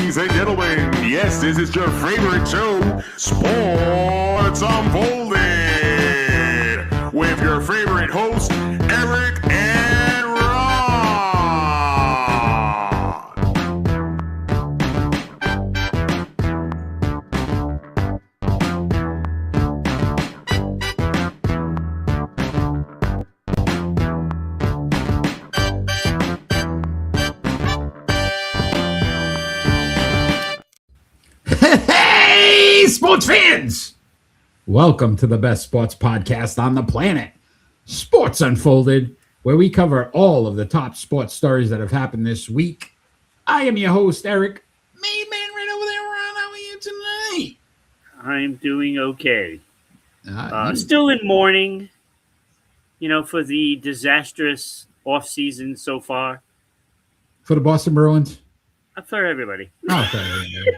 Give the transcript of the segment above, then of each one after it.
Ladies and gentlemen, yes, this is your favorite show, Sports Unfolded, with your favorite hosts, Eric and Ron. Hey, sports fans! Welcome to the best sports podcast on the planet, Sports Unfolded, where we cover all of the top sports stories that have happened this week. I am your host, Eric. Main man right over there, Ron. How are you tonight? I'm doing okay. Still in mourning, for the disastrous off-season so far. For the Boston Bruins? For everybody.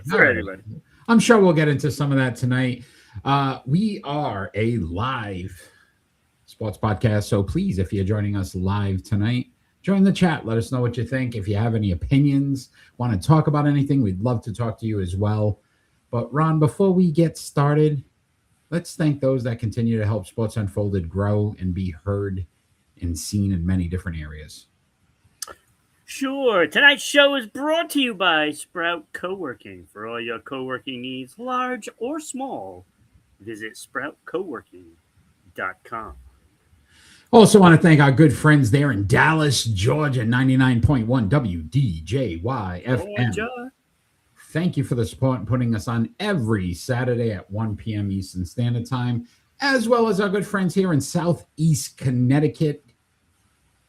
For everybody. I'm sure we'll get into some of that tonight. We are a live sports podcast, so please, if you're joining us live tonight, join the chat. Let us know what you think. If you have any opinions, want to talk about anything, we'd love to talk to you as well. But Ron, before we get started, let's thank those that continue to help Sports Unfolded grow and be heard and seen in many different areas. Sure. Tonight's show is brought to you by Sprout Coworking. For all your coworking needs, large or small, visit sproutcoworking.com. Also want to thank our good friends there in Dallas, Georgia, 99.1 WDJY FM. Georgia. Thank you for the support and putting us on every Saturday at 1 p.m. Eastern Standard Time, as well as our good friends here in Southeast Connecticut,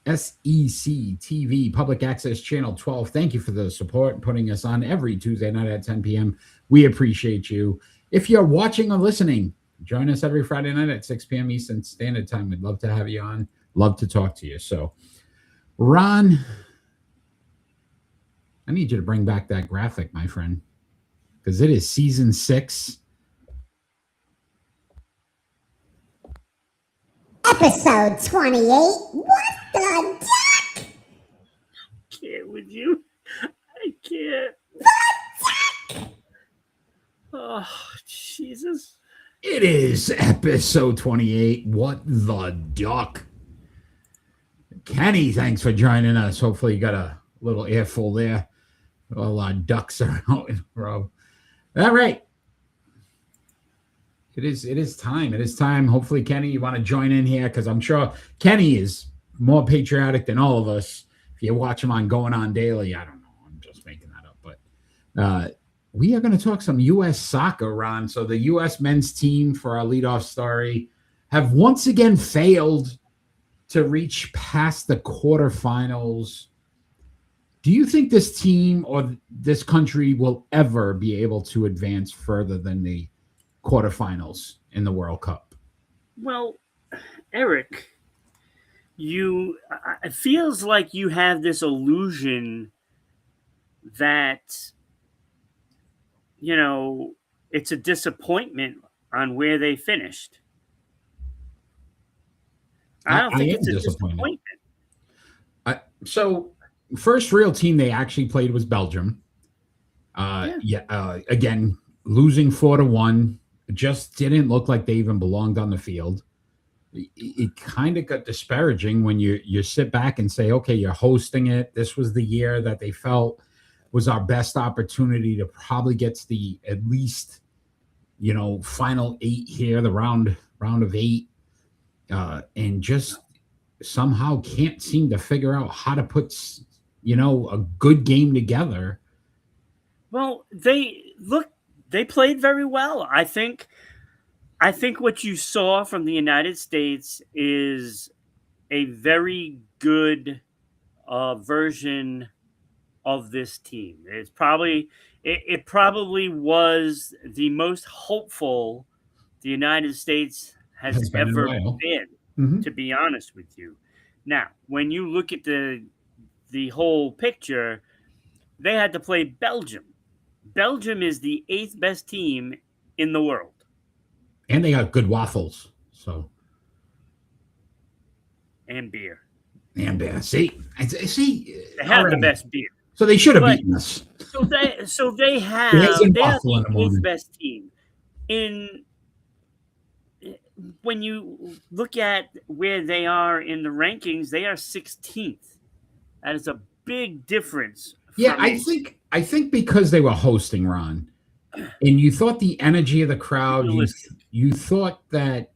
S6E28 Public Access Channel 12. Thank you for the support and putting us on every Tuesday night at 10 p.m. We appreciate you. If you're watching or listening, join us every Friday night at 6 p.m. Eastern Standard Time. We'd love to have you on. Love to talk to you. So, Ron, I need you to bring back that graphic, my friend, because it is season 6. Episode 28. What the duck? Can't with you. I can't. Oh, Jesus. It is episode 28. What the duck? Kenny, thanks for joining us. Hopefully you got a little earful there. All our ducks are out in a row. All right. It is time. It is time. Hopefully, Kenny, you want to join in here because I'm sure Kenny is more patriotic than all of us. If you watch him on Going On Daily, I don't know. I'm just making that up. But we are going to talk some U.S. soccer, Ron. So the U.S. men's team, for our leadoff story, have once again failed to reach past the quarterfinals. Do you think this team or this country will ever be able to advance further than the quarterfinals in the World Cup? Well, Eric, it feels like you have this illusion that, it's a disappointment on where they finished. I don't think it's a disappointment. So, first real team they actually played was Belgium. Again, losing 4-1. Just didn't look like they even belonged on the field. It kind of got disparaging when you sit back and say, okay, you're hosting it. This was the year that they felt was our best opportunity to probably get to the at least, final 8 here, the round of 8, and just somehow can't seem to figure out how to put, a good game together. Well, they played very well. I think what you saw from the United States is a very good version of this team. It probably was the most hopeful the United States has ever been, to be honest with you. Now, when you look at the whole picture, they had to play Belgium. Belgium is the 8th best team in the world. And they got good waffles. And beer. And beer. See? They have the best beer. So they should have beaten us. they have Bears and they are Buffalo in the the eighth morning. best team. In When you look at where they are in the rankings, they are 16th. That is a big difference Yeah, for me. I think because they were hosting, Ron, and you thought the energy of the crowd, Realistic. you thought that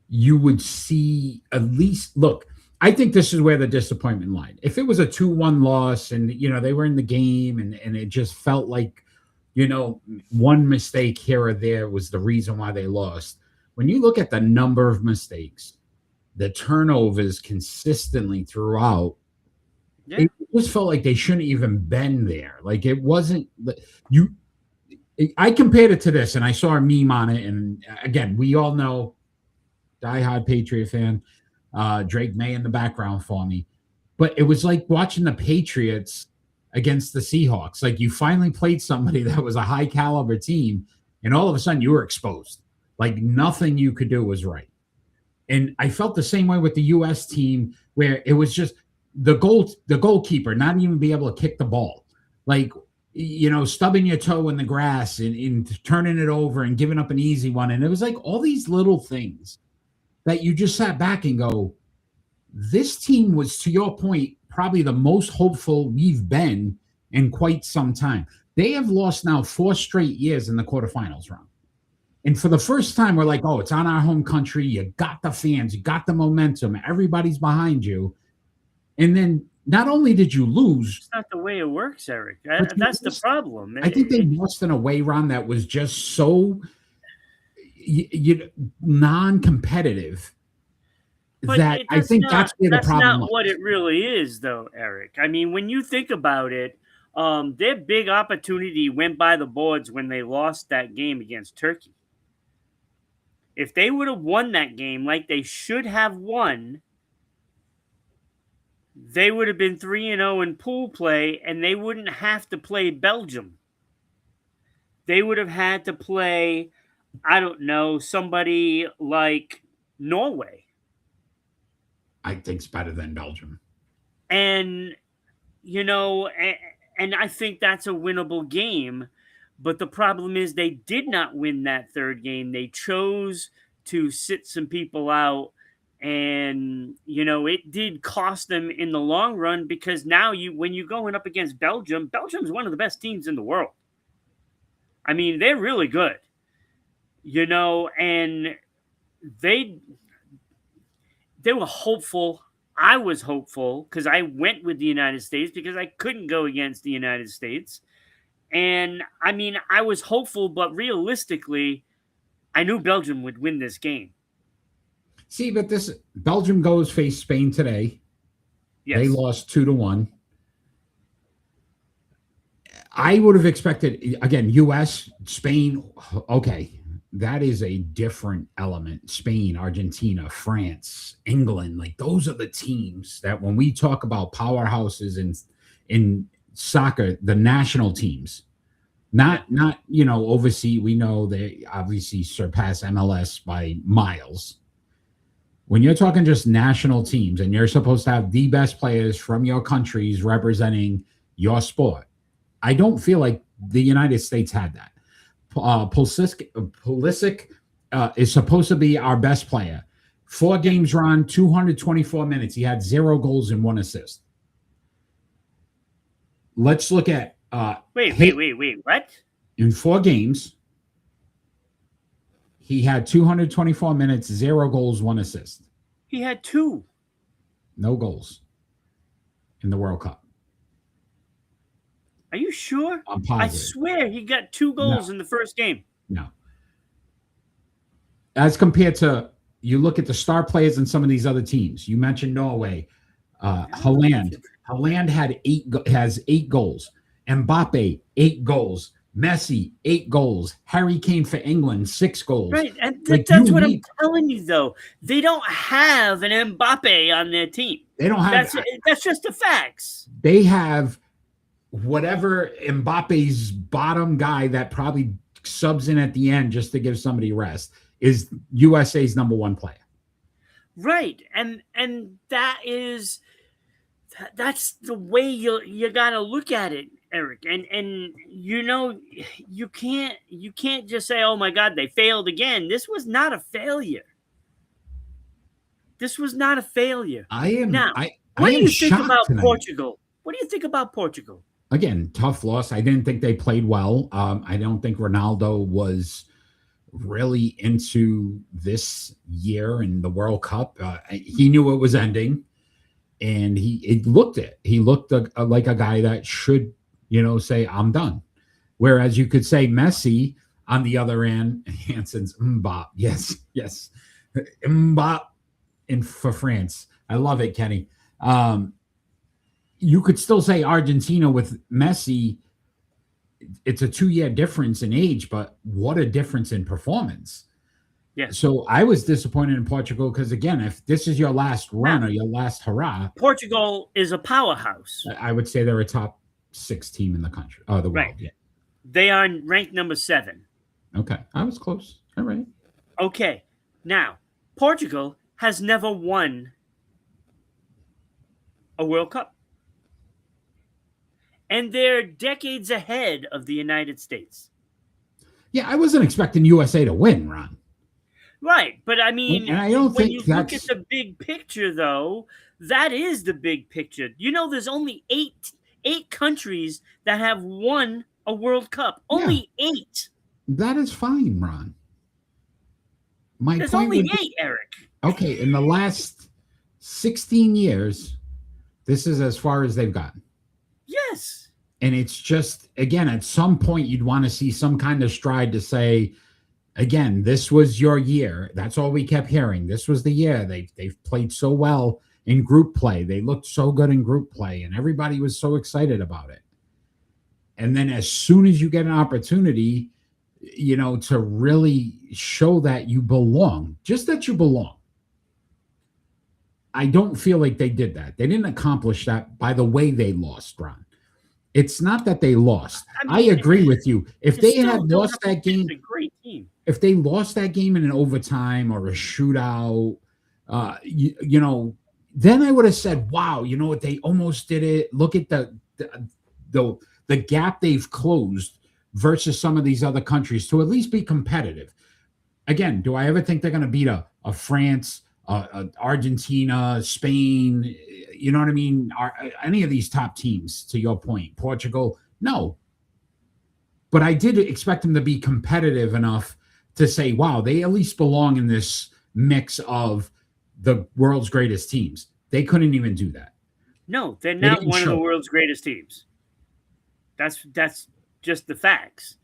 you would see at least look. I think this is where the disappointment lied. If it was a 2-1 loss and they were in the game and it just felt like one mistake here or there was the reason why they lost. When you look at the number of mistakes, the turnovers consistently throughout, Yeah. it just felt like they shouldn't even been there. Like it wasn't you. I compared it to this, and I saw a meme on it. And again, we all know, diehard Patriot fan, Drake May in the background for me. But it was like watching the Patriots against the Seahawks. Like you finally played somebody that was a high caliber team, and all of a sudden you were exposed. Like nothing you could do was right. And I felt the same way with the U.S. team, where it was just the goalkeeper not even be able to kick the ball, like stubbing your toe in the grass and turning it over and giving up an easy one. And it was like all these little things that you just sat back and go, this team was, to your point, probably the most hopeful we've been in quite some time. They have lost now 4 straight years in the quarterfinals round. And for the first time, we're like, oh, it's on our home country. You got the fans, you got the momentum, everybody's behind you. And then not only did you lose, It's not the way it works, Eric. but That's the problem. I think they lost in a way, Ron, that was just so non-competitive that I think that's where the problem That's not was. what it really is, though, Eric. I mean, when you think about it, their big opportunity went by the boards when they lost that game against Turkey. If they would have won that game like they should have won, they would have been 3-0 in pool play, and they wouldn't have to play Belgium. They would have had to play, I don't know, somebody like Norway. I think it's better than Belgium. And, and I think that's a winnable game. But the problem is they did not win that third game. They chose to sit some people out. And, it did cost them in the long run, because now when you're going up against Belgium's one of the best teams in the world. I mean, they're really good, and they were hopeful. I was hopeful because I went with the United States because I couldn't go against the United States. And I mean, I was hopeful, but realistically, I knew Belgium would win this game. See, but Belgium goes face Spain today. Yes. They lost 2-1. I would have expected, again, U.S., Spain. Okay, that is a different element. Spain, Argentina, France, England, like those are the teams that when we talk about powerhouses in soccer, the national teams, not overseas. We know they obviously surpass MLS by miles. When you're talking just national teams and you're supposed to have the best players from your countries representing your sport, I don't feel like the United States had that. Pulisic is supposed to be our best player. 4 games run, 224 minutes. He had 0 goals and 1 assist. Let's look at wait. What? In 4 games, he had 224 minutes, 0 goals, 1 assist. He had 2. No goals in the World Cup. Are you sure? I'm positive. I swear he got 2 goals in the first game. No. As compared to, you look at the star players in some of these other teams. You mentioned Norway. Holland has 8 goals. Mbappe, 8 goals. Messi, 8 goals. Harry Kane for England, 6 goals. Right, and that's what I'm telling you, though. They don't have an Mbappe on their team. They don't have. That's just the facts. They have whatever Mbappe's bottom guy that probably subs in at the end just to give somebody rest is USA's number 1 player. Right, and that's the way you got to look at it. Eric, and you can't just say, "Oh my God, they failed again." This was not a failure. This was not a failure. Now, I what do am you think shocked about tonight. Portugal? What do you think about Portugal? Again, tough loss. I didn't think they played well. I don't think Ronaldo was really into this year in the World Cup. He knew it was ending, and he looked it. He looked like a guy that should, say, "I'm done." Whereas you could say Messi on the other end, Hanson's Mbop. Yes, yes. Mbop for France. I love it, Kenny. You could still say Argentina with Messi. It's a 2-year difference in age, but what a difference in performance. Yeah. So I was disappointed in Portugal because, again, if this is your last run or your last hurrah, Portugal is a powerhouse. I would say they're a top 6 team in the country, the world. Right. Yeah. They are ranked number 7. Okay. I was close. All right. Okay. Now, Portugal has never won a World Cup. And they're decades ahead of the United States. Yeah, I wasn't expecting USA to win, Ron. Right. But I mean, and I don't when think you look at the big picture, though, that is the big picture. There's only eight countries that have won a World Cup. Only 8. That is fine, Ron. There's only 8, Eric. Okay, in the last 16 years, this is as far as they've gotten. Yes. And it's just, again, at some point, you'd want to see some kind of stride to say, again, this was your year. That's all we kept hearing. This was the year. They've played so well in group play. They looked so good in group play, and everybody was so excited about it. And then as soon as you get an opportunity, to really show that you belong, just that you belong. I don't feel like they did that. They didn't accomplish that by the way they lost, Ron. It's not that they lost. I agree with you. If they had lost that game, it's a great team. If they lost that game in an overtime or a shootout, then I would have said, "Wow, you know what? They almost did it. Look at the gap they've closed versus some of these other countries to at least be competitive." Again, do I ever think they're going to beat a France, Argentina, Spain? You know what I mean? Any of these top teams, to your point, Portugal? No. But I did expect them to be competitive enough to say, wow, they at least belong in this mix of the world's greatest teams. They couldn't even do that. No, they're not one of the world's greatest teams. That's just the facts.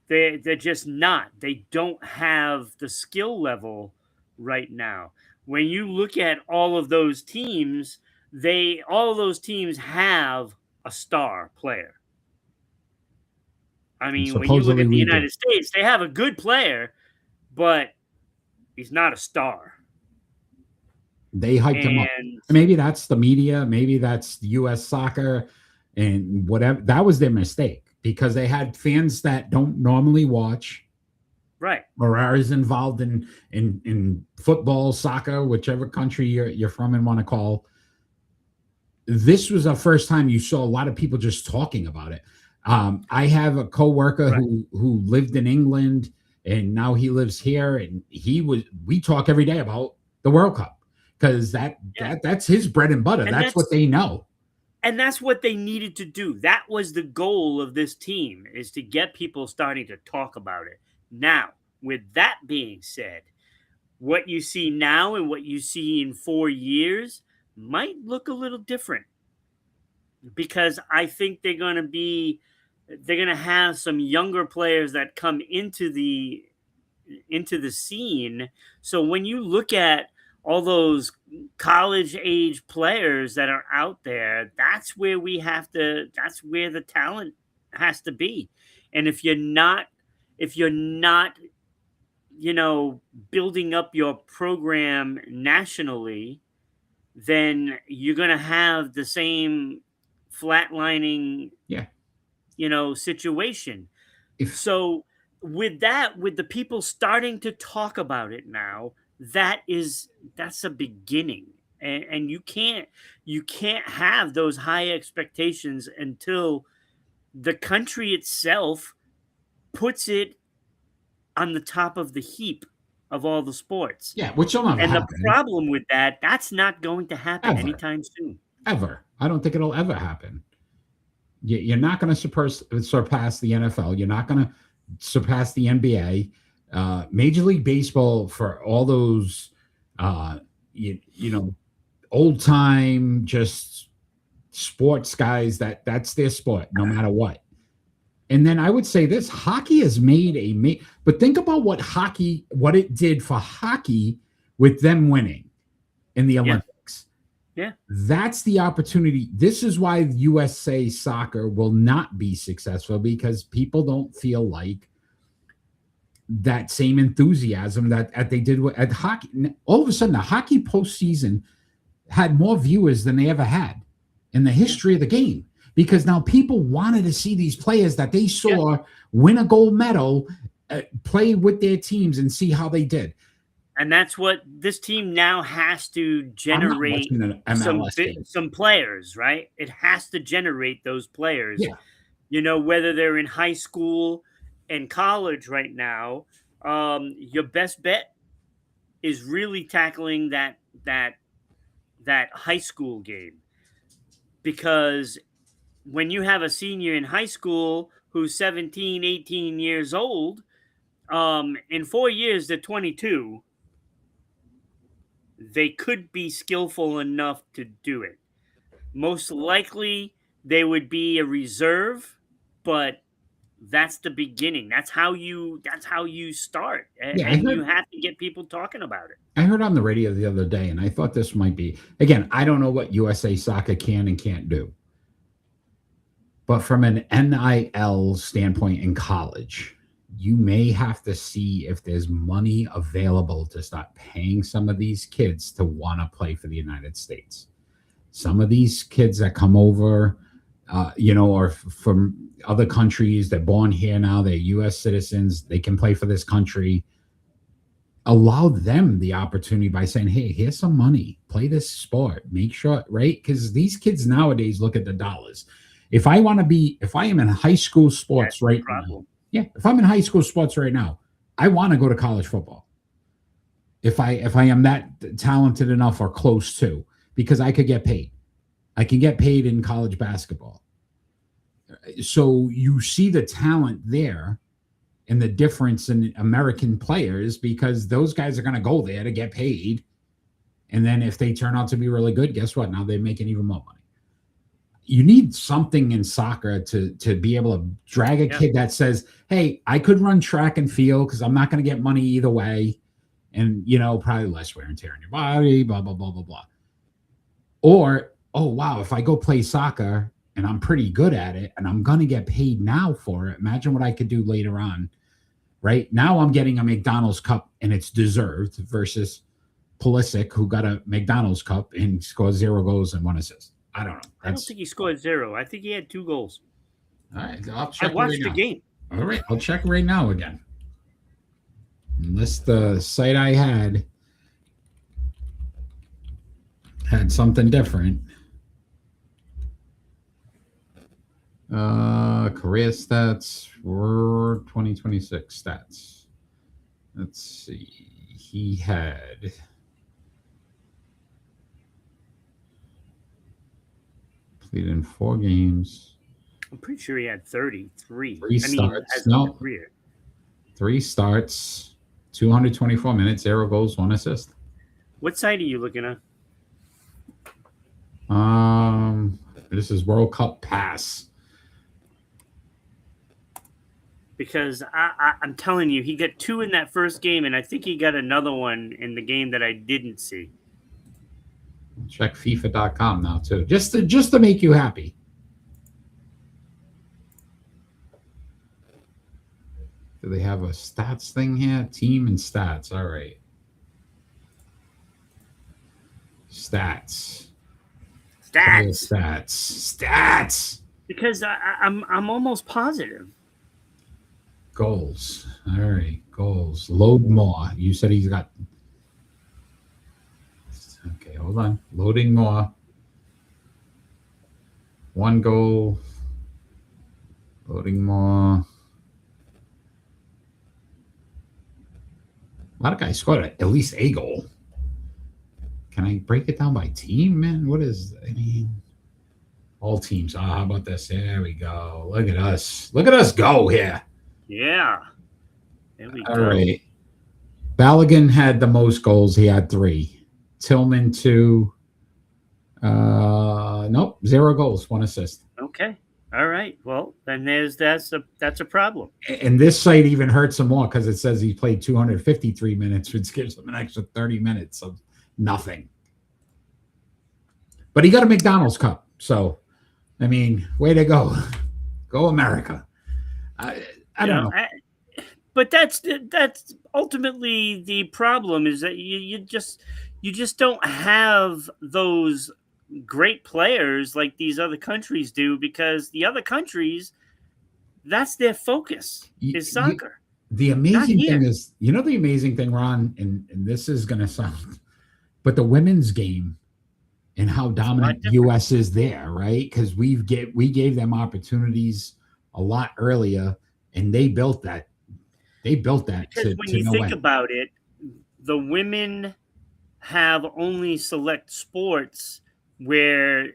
They're just not. They don't have the skill level right now. When you look at all of those teams, all of those teams have a star player. I mean, when you look at the United States, they have a good player, but he's not a star. They hyped him up. Maybe that's the media. Maybe that's U.S. soccer and whatever. That was their mistake because they had fans that don't normally watch. Right. Or are involved in football, soccer, whichever country you're from and want to call. This was the first time you saw a lot of people just talking about it. I have a coworker who lived in England and now he lives here, and we talk every day about the World Cup because that's his bread and butter. That's what they know. And that's what they needed to do. That was the goal of this team, is to get people starting to talk about it. Now, with that being said, what you see now and what you see in 4 years might look a little different, because I think they're going to have some younger players that come into the scene. So when you look at all those college age players that are out there, that's where that's where the talent has to be. And if you're not, building up your program nationally, then you're going to have the same flatlining, situation. So with the people starting to talk about it now, that's a beginning. And you can't have those high expectations until the country itself puts it on the top of the heap of all the sports. Yeah, which will never And the happen. problem with that's not going to happen Ever. anytime soon. Ever. I don't think it'll ever happen. You're not going to surpass the NFL. You're not going to surpass the NBA. Major League Baseball, for all those, old time just sports guys, that's their sport, no matter what. And then I would say this: hockey has made but think about what it did for hockey with them winning in the Olympics. Yeah. That's the opportunity. This is why USA soccer will not be successful, because people don't feel like that same enthusiasm that they did at hockey. All of a sudden, the hockey postseason had more viewers than they ever had in the history of the game, because now people wanted to see these players that they saw win a gold medal, play with their teams and see how they did. And that's what this team now has to generate, some players, right? It has to generate those players. Yeah. Whether they're in high school and college right now, your best bet is really tackling that high school game. Because when you have a senior in high school who's 17, 18 years old, in 4 years they're 22. They could be skillful enough to do it. Most likely they would be a reserve, but that's the beginning. That's how you start. And you have to get people talking about it. I heard on the radio the other day, and I thought this might be, again, I don't know what USA Soccer can and can't do. But from an NIL standpoint in college, you may have to see if there's money available to start paying some of these kids to want to play for the United States. Some of these kids that come over, or from other countries, they're born here now, they're U.S. citizens, they can play for this country. Allow them the opportunity by saying, hey, here's some money, play this sport, make sure, right? Because these kids nowadays look at the dollars. If I am in high school sports right now, if I'm in high school sports right now, I want to go to college football. If I am that talented enough or close to, because I could get paid. I can get paid in college basketball. So you see the talent there and the difference in American players, because those guys are going to go there to get paid. And then if they turn out to be really good, guess what? Now they're making even more money. You need something in soccer to be able to drag a kid that says, hey, I could run track and field because I'm not going to get money either way. And, probably less wear and tear on your body, blah, blah, blah, blah, blah. Or, oh, wow, if I go play soccer and I'm pretty good at it and I'm going to get paid now for it, imagine what I could do later on, right? Now I'm getting a McDonald's cup and it's deserved, versus Pulisic, who got a McDonald's cup and scored 0 goals and 1 assist. I don't know. I don't think he scored 0. I think he had 2 goals. All right, I'll check. I watched the game. All right, I'll check right now again. Unless the site I had something different. Career stats for 2026 stats. Let's see. He had played in 4 games. I'm pretty sure he had 33. 3 starts. No. 3 starts, 224 minutes, 0 goals, 1 assist. What site are you looking at? This is World Cup Pass. Because I'm telling you, he got 2 in that first game, and I think he got another one in the game that I didn't see. Check FIFA.com now too, just to make you happy. Do they have a stats thing here? Team and stats. All right. Stats. Because I'm almost positive. Goals. All right. Goals. Load more. You said he's got. Okay, hold on. Loading more. 1 goal. Loading more. A lot of guys scored at least a goal. Can I break it down by team, man? What is, I mean, all teams. Oh, how about this? There we go. Look at us. Look at us go here. Yeah. There we All go. right. Balogun had the most goals. He had 3. Tillman 2. Nope, 0 goals, 1 assist. Okay. All right. Well, then that's a problem. And this site even hurts him more because it says he played 253 minutes, which gives him an extra 30 minutes of nothing. But he got a McDonald's cup. So, I mean, way to go. Go America. I don't know. But that's ultimately the problem, is that you just don't have those great players like these other countries do, because the other countries, that's their focus, is soccer. The amazing thing is, the amazing thing, Ron, and this is going to sound, but the women's game and how dominant the U.S. is there, right? Because we gave them opportunities a lot earlier, and they built that. Because when you think about it, the women have only select sports where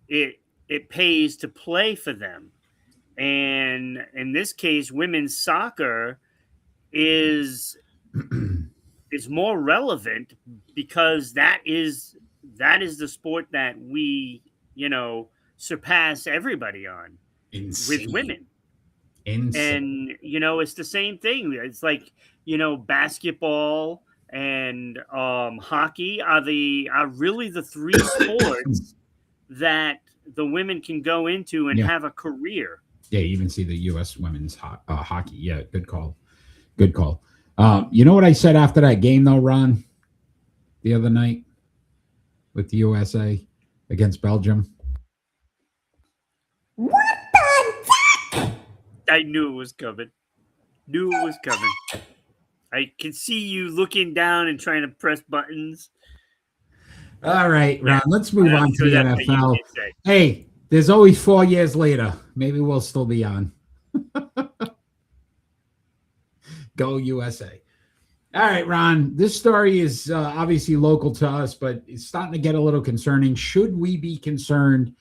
it pays to play for them. And in this case, women's soccer is more relevant because that is the sport that we, surpass everybody on. Insane. With women. Insane. And, it's the same thing. It's like, basketball and hockey are really the 3 sports that the women can go into and have a career. Yeah, you even see the U.S. women's hockey. Yeah, good call. Good call. You know what I said after that game, though, Ron, the other night with the USA against Belgium? What the duck? I knew it was coming. I can see you looking down and trying to press buttons. All right, Ron, let's move on to the NFL. Hey, there's always 4 years later. Maybe we'll still be on. Go USA. All right, Ron, this story is obviously local to us, but it's starting to get a little concerning. Should we be concerned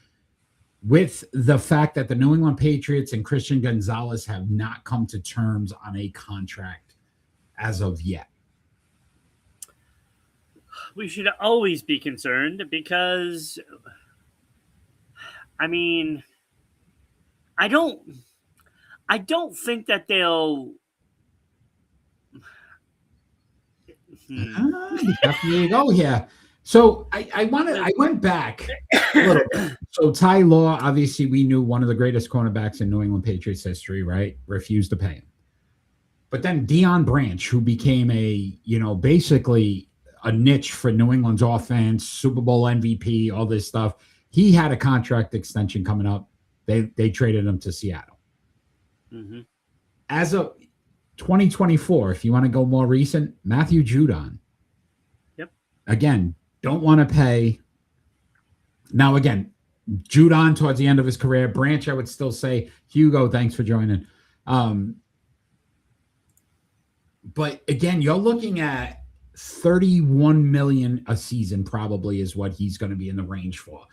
with the fact that the New England Patriots and Christian Gonzalez have not come to terms on a contract as of yet? We should always be concerned because, I mean, I don't think that they'll. There you go here. So I went back a little bit. So Ty Law, obviously we knew one of the greatest cornerbacks in New England Patriots history, right? Refused to pay him. But then Deion Branch, who became basically a niche for New England's offense, Super Bowl MVP, all this stuff. He had a contract extension coming up. They traded him to Seattle. Mm-hmm. As of 2024, if you want to go more recent, Matthew Judon. Yep. Again, don't want to pay. Now, again, Judon towards the end of his career. Branch, I would still say, Hugo, thanks for joining. But again, you're looking at $31 million a season, probably is what he's going to be in the range for.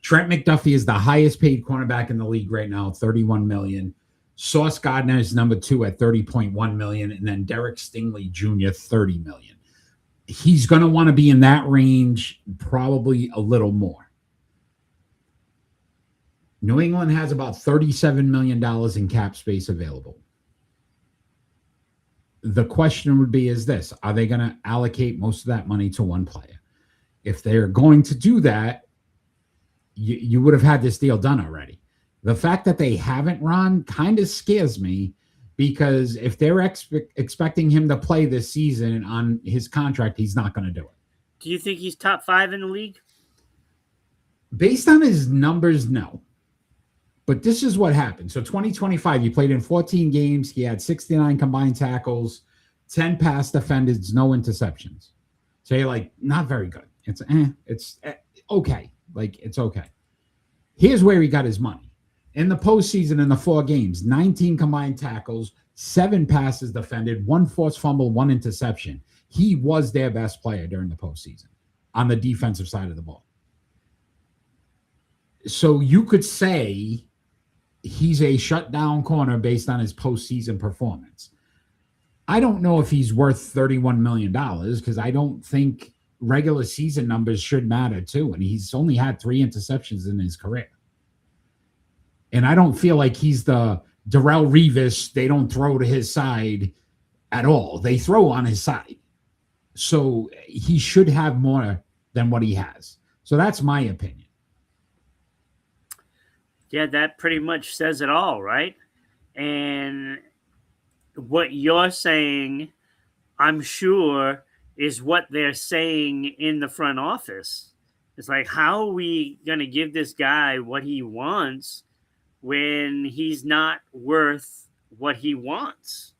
Trent McDuffie is the highest paid cornerback in the league right now, $31 million. Sauce Gardner is number 2 at $30.1 million, and then Derek Stingley Jr., $30 million. He's going to want to be in that range, probably a little more. New England has about $37 million in cap space available. The question would be is this: are they going to allocate most of that money to one player? If they're going to do that, you would have had this deal done already. The fact that they haven't, Ron, kind of scares me, because if they're expecting him to play this season on his contract, he's not going to do it. Do you think he's top 5 in the league? Based on his numbers, no. But this is what happened. So 2025, he played in 14 games. He had 69 combined tackles, 10 pass defendeds, no interceptions. So you're like, not very good. It's okay. Like, it's okay. Here's where he got his money. In the postseason, in the 4 games, 19 combined tackles, 7 passes defended, 1 forced fumble, 1 interception. He was their best player during the postseason on the defensive side of the ball. So you could say he's a shutdown corner based on his postseason performance. I don't know if he's worth $31 million because I don't think regular season numbers should matter too. And he's only had 3 interceptions in his career. And I don't feel like he's the Darrelle Revis. They don't throw to his side at all. They throw on his side. So he should have more than what he has. So that's my opinion. Yeah, that pretty much says it all, right? And what you're saying, I'm sure, is what they're saying in the front office. It's like, how are we going to give this guy what he wants when he's not worth what he wants?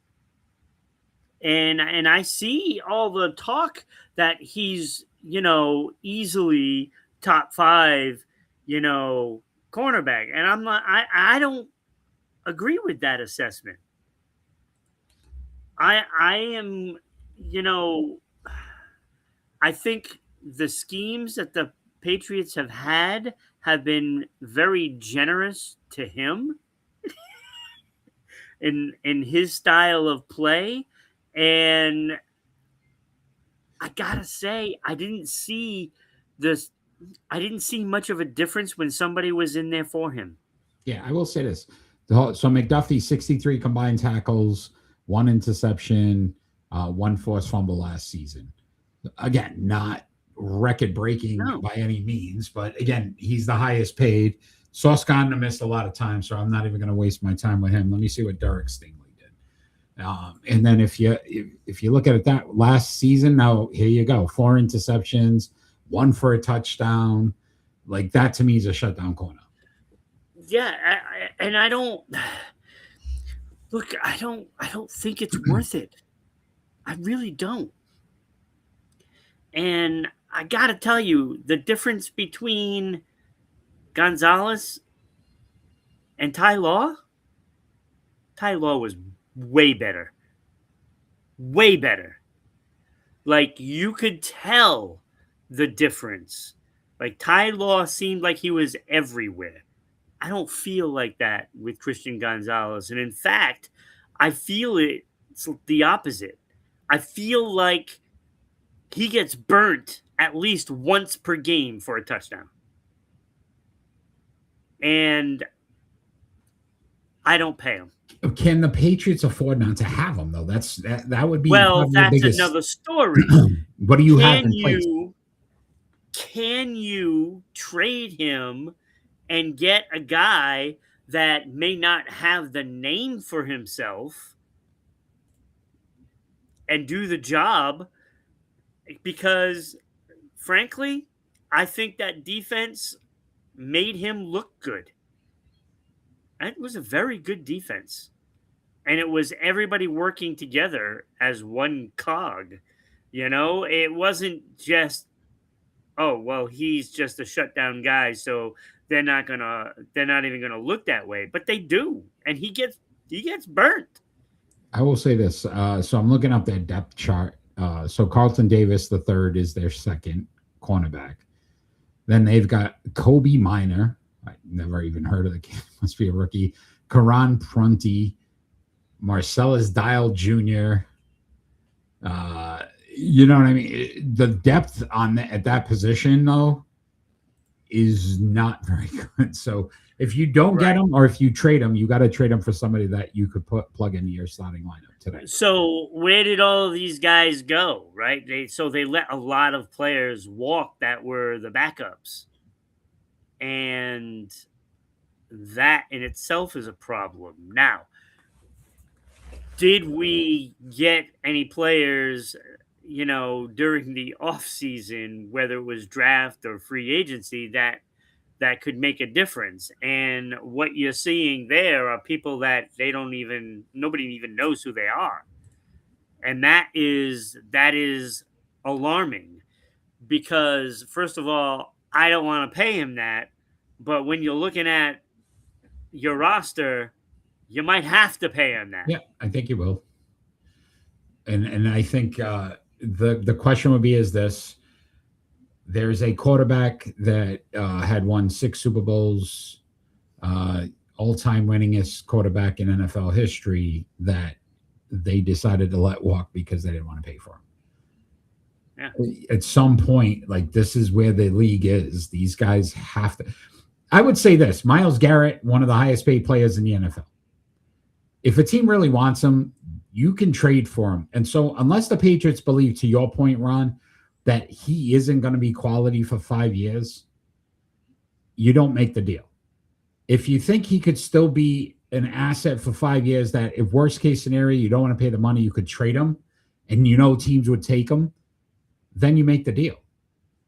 And I see all the talk that he's, easily top 5, cornerback. And I'm not, I don't agree with that assessment. I am, I think the schemes that the Patriots have been very generous to him in his style of play. And I gotta say, I didn't see much of a difference when somebody was in there for him. Yeah, I will say this. So McDuffie, 63 combined tackles, 1 interception, 1 forced fumble last season. Again, not record-breaking by any means, but again, he's the highest paid. Sauce Gardner missed a lot of time, so I'm not even going to waste my time with him. Let me see what Derek Stingley did. And then if you look at it that last season, now here you go, 4 interceptions, 1 for a touchdown. Like that to me is a shutdown corner. Yeah, I don't look. I don't think it's worth it. I really don't. And I gotta tell you, the difference between Gonzalez and Ty Law was way better. Way better. Like, you could tell the difference. Like, Ty Law seemed like he was everywhere. I don't feel like that with Christian Gonzalez. And in fact, I feel it's the opposite. I feel like he gets burnt at least once per game for a touchdown. And I don't pay him. Can the Patriots afford not to have him, though? That would be that's another story. What do you have in place? Can you trade him and get a guy that may not have the name for himself and do the job? Because, frankly, I think that defense made him look good. It was a very good defense. And it was everybody working together as one cog. It wasn't just, oh, well, he's just a shutdown guy, so they're not even gonna look that way. But they do. And he gets burnt. I will say this. So I'm looking up their depth chart. So Carlton Davis III is their second cornerback. Then they've got Kobe Minor. I never even heard of the kid. Must be a rookie. Karan Prunty, Marcellus Dial Jr. You know what I mean? The depth at that position, though, is not very good. So if you don't get him, or if you trade him, you got to trade him for somebody that you could plug into your starting lineup today. So where did all of these guys go? Right? They let a lot of players walk that were the backups, and that in itself is a problem. Now, did we get any players, during the off season, whether it was draft or free agency, that could make a difference? And what you're seeing there are people that nobody even knows who they are. And that is alarming, because first of all, I don't want to pay him that. But when you're looking at your roster, you might have to pay him that. Yeah, I think you will. And I think the question would be is this: there's a quarterback that had won 6 Super Bowls, all-time winningest quarterback in NFL history that they decided to let walk because they didn't want to pay for him. Yeah. At some point, like this is where the league is. These guys have to. I would say this: Myles Garrett, one of the highest paid players in the NFL. If a team really wants him, you can trade for him. And so, unless the Patriots believe, to your point, Ron, that he isn't going to be quality for 5 years, you don't make the deal. If you think he could still be an asset for 5 years, that if worst case scenario, you don't want to pay the money, you could trade him, and you know teams would take him, then you make the deal.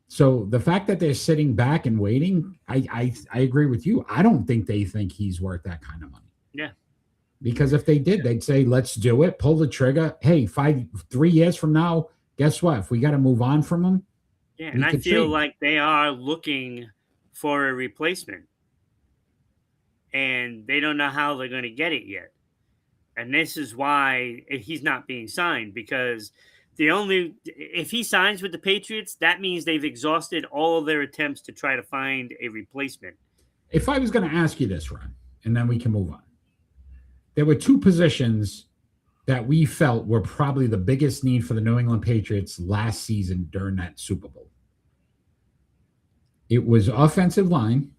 So the fact that they're sitting back and waiting, I agree with you. I don't think they think he's worth that kind of money. Yeah. Because if they did, they'd say, let's do it, pull the trigger. Hey, 3 years from now, guess what? If we got to move on from him. Yeah, and I feel like they are looking for a replacement. And they don't know how they're going to get it yet. And this is why he's not being signed, because if he signs with the Patriots, that means they've exhausted all of their attempts to try to find a replacement. If I was going to ask you this, Ron, and then we can move on. There were 2 positions that we felt were probably the biggest need for the New England Patriots last season during that Super Bowl. It was offensive line,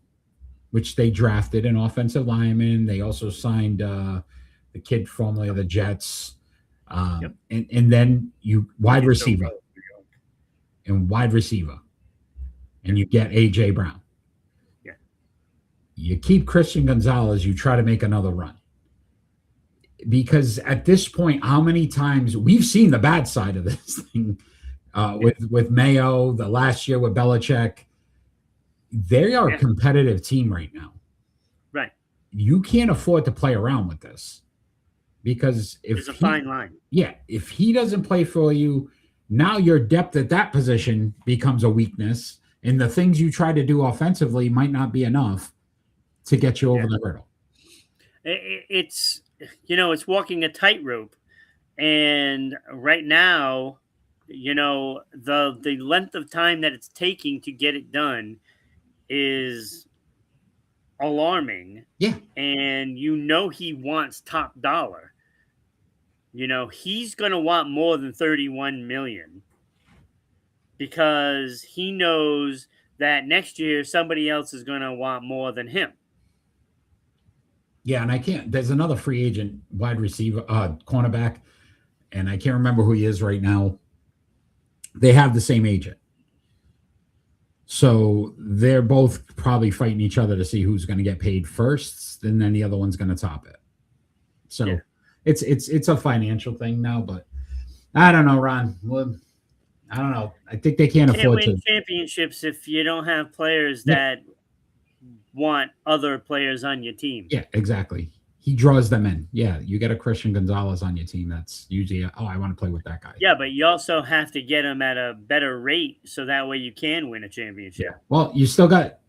which they drafted an offensive lineman. They also signed the kid formerly of the Jets. And then you wide receiver. And wide receiver. And you get A.J. Brown. Yeah. You keep Christian Gonzalez, you try to make another run. Because at this point, how many times we've seen the bad side of this thing with Mayo, the last year with Belichick. They are a competitive team right now. Right. You can't afford to play around with this. Because it's a fine line. Yeah. If he doesn't play for you, now your depth at that position becomes a weakness. And the things you try to do offensively might not be enough to get you over the hurdle. It's walking a tightrope. And right now, the length of time that it's taking to get it done is alarming. Yeah. And he wants top dollar. He's going to want more than $31 million because he knows that next year somebody else is going to want more than him. Yeah, and there's another free agent wide receiver, cornerback, and I can't remember who he is right now. They have the same agent. So they're both probably fighting each other to see who's going to get paid first, and then the other one's going to top it. So it's a financial thing now, but I don't know, Ron. Well, I don't know. I think they can't afford to win championships if you don't have players that want other players on your team. Yeah, exactly. He draws them in. Yeah, you get a Christian Gonzalez on your team. That's usually, I want to play with that guy. Yeah, but you also have to get him at a better rate so that way you can win a championship. Yeah. Well, you still got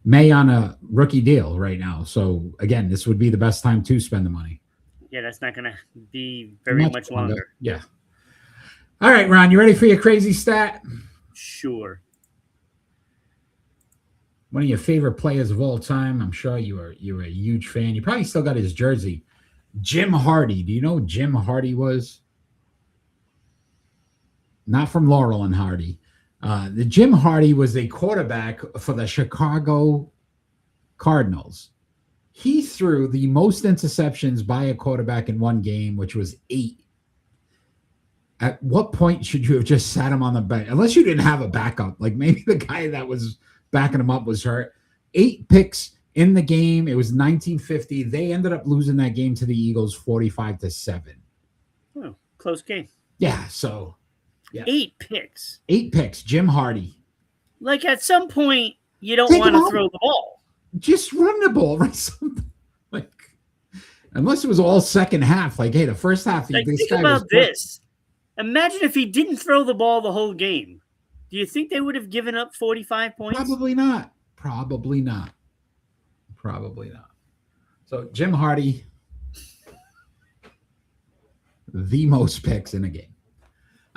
May on a rookie deal right now. So, again, this would be the best time to spend the money. Yeah, that's not going to be very much longer. Yeah. All right, Ron, you ready for your crazy stat? Sure. One of your favorite players of all time. I'm sure you're a huge fan. You probably still got his jersey. Jim Hardy. Do you know who Jim Hardy was? Not from Laurel and Hardy. The Jim Hardy was a quarterback for the Chicago Cardinals. He threw the most interceptions by a quarterback in one game, which was 8. At what point should you have just sat him on the bench? Unless you didn't have a backup. Like maybe the guy that was backing him up was hurt. 8 picks in the game. It was 1950. They ended up losing that game to the Eagles 45-7. Oh, close game. Yeah, so yeah. 8 picks. 8 picks. Jim Hardy. Like at some point, you don't want to throw the ball. Just run the ball, right? Like, unless it was all second half. Like, hey, the first half. Like, think about this. Imagine if he didn't throw the ball the whole game. Do you think they would have given up 45 points? Probably not. Probably not. Probably not. So Jim Hardy, the most picks in a game.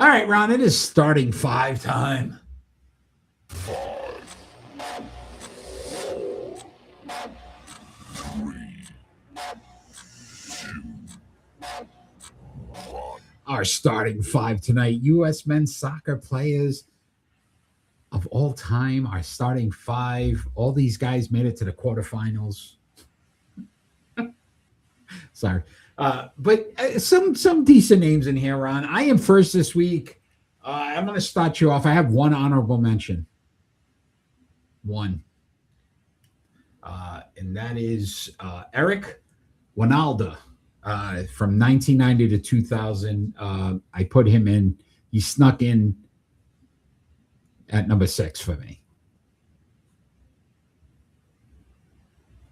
All right, Ron, it is starting 5 time. Our starting 5 tonight, U.S. men's soccer players of all time, our starting 5. All these guys made it to the quarterfinals. Sorry. But some decent names in here, Ron. I am first this week. I'm going to start you off. I have one honorable mention. One. And that is Eric Winalda from 1990 to 2000. I put him in. He snuck in at number 6 for me.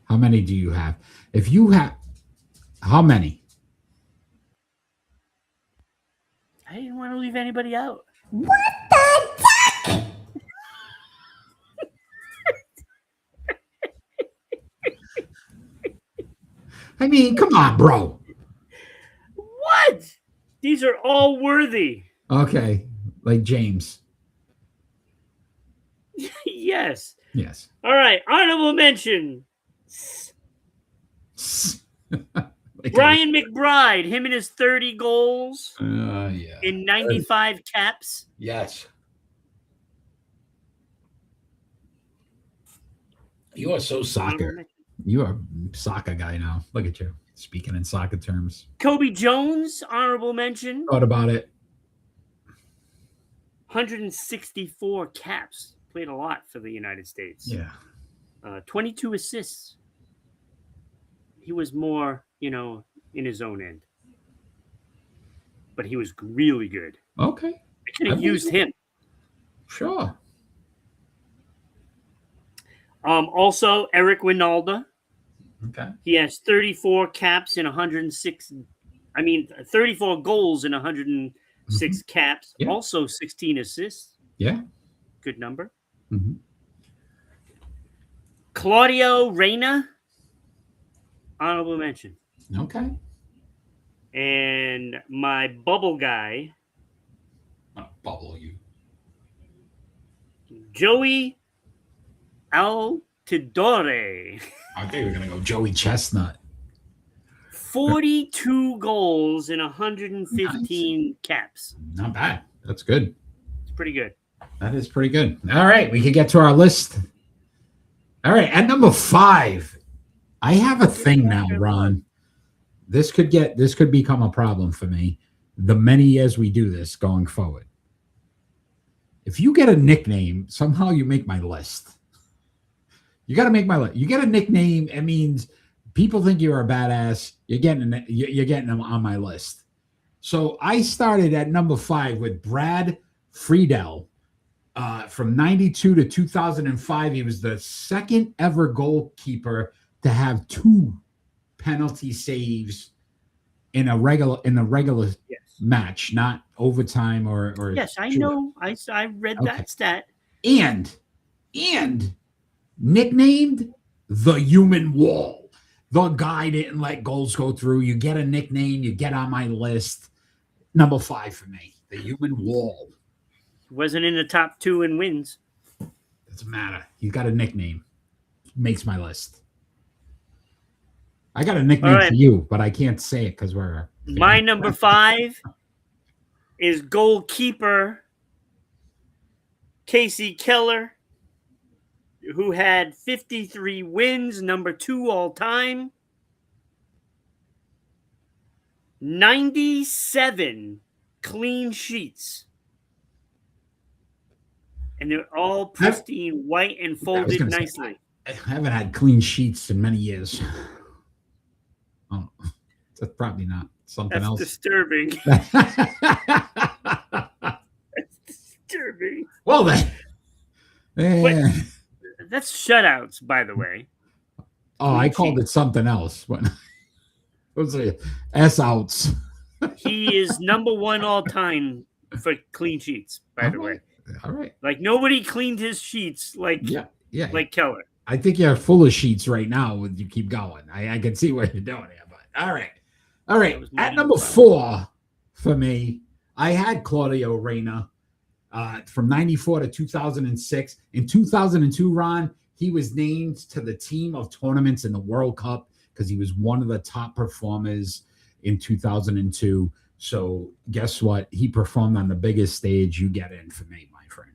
How many do you have? If you have, how many? I didn't want to leave anybody out. What the duck? I mean, come on, bro. What? These are all worthy. Okay, like James. Yes. Yes. All right. Honorable mention. Like Brian McBride, him and his 30 goals yeah. in 95 caps. Yes. You are so soccer. You are a soccer guy now. Look at you speaking in soccer terms. Kobe Jones, honorable mention. Thought about it. 164 caps. Played a lot for the United States. Yeah. 22 assists. He was more, in his own end. But he was really good. Okay. I could have used him. Sure. Also, Eric Winalda. Okay. He has 34 caps in 34 goals in 106 caps. Yeah. Also 16 assists. Yeah. Good number. Mm-hmm. Claudio Reyna. Honorable mention. Okay. And my bubble guy, I'll bubble you. Joey Altidore. I think we're gonna go Joey Chestnut. 42 goals in 115 caps. Not bad. That's good. It's pretty good. That is pretty good. All right, we can get to our list. All right, at number 5, I have a thing now, Ron. This could become a problem for me the many years we do this going forward. If you get a nickname, somehow you make my list. You got to make my list. You get a nickname, it means people think you're a badass. You're getting them on my list. So I started at number 5 with Brad Friedel. From 92 to 2005, he was the second ever goalkeeper to have 2 penalty saves in a regular Yes. match, not overtime or Yes, I know. I read that stat. And nicknamed the Human Wall. The guy didn't let goals go through. You get a nickname, you get on my list. Number 5 for me, the Human Wall. Wasn't in the top 2 in wins. Doesn't matter. He's got a nickname. Makes my list. I got a nickname for you, but I can't say it because we're... My number 5 is goalkeeper Casey Keller, who had 53 wins, number 2 all time. 97 clean sheets. And they're all pristine, white, and folded nicely. I haven't had clean sheets in many years. Oh, that's probably not something else. Disturbing. That's disturbing. Well, then. That's shutouts, by the way. Oh, I called it something else. Those are S-outs. He is number 1 all time for clean sheets, by the way. All right. Like nobody cleaned his sheets like Keller. I think you're full of sheets right now. When you keep going, I can see what you're doing here. But all right. That was my At number number 4 for me, I had Claudio Reyna from '94 to 2006. In 2002, Ron, he was named to the team of tournaments in the World Cup because he was one of the top performers in 2002. So guess what? He performed on the biggest stage. You get in for me, my friend.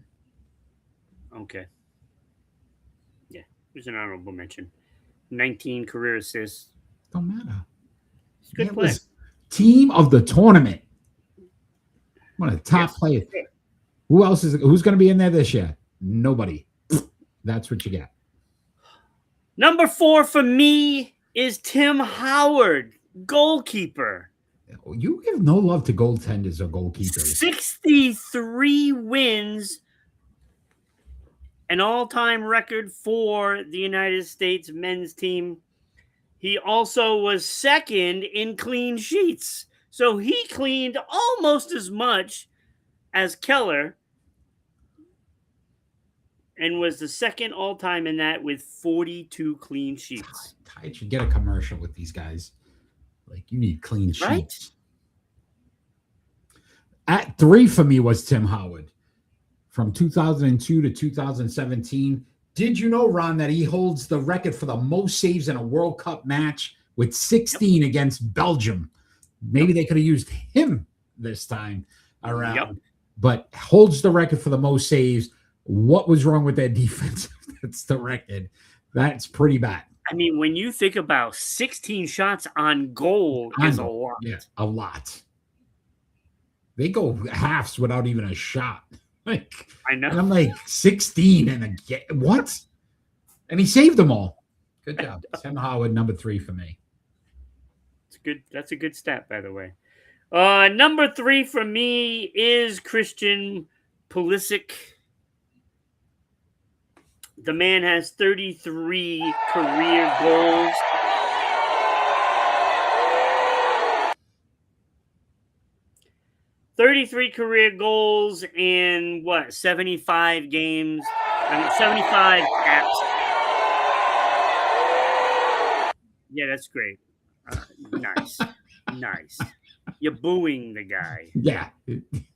Okay. Yeah, it was an honorable mention. 19 career assists. Don't matter. It's a good It play. was team of the tournament. One of the top players. Who else who's going to be in there this year? Nobody. That's what you get. Number 4 for me is Tim Howard, goalkeeper. You give no love to goaltenders or goalkeepers. 63 wins, an all-time record for the United States men's team. He also was second in clean sheets. So he cleaned almost as much as Keller and was the second all-time in that with 42 clean sheets. I should get a commercial with these guys. Like, you need clean sheets. Right? At 3 for me was Tim Howard from 2002 to 2017. Did you know, Ron, that he holds the record for the most saves in a World Cup match with 16 against Belgium? Maybe they could have used him this time around, but holds the record for the most saves. What was wrong with their defense? That's the record. That's pretty bad. I mean, when you think about 16 shots on goal is a lot. Yeah, a lot. They go halves without even a shot. Like, I know. And I'm like 16 and what? And he saved them all. Good job. Tim Howard, number 3 for me. It's good. That's a good stat, by the way. Number 3 for me is Christian Pulisic. The man has 33 career goals. In 75 games? 75 caps. Yeah, that's great. Nice. Nice. You're booing the guy. Yeah.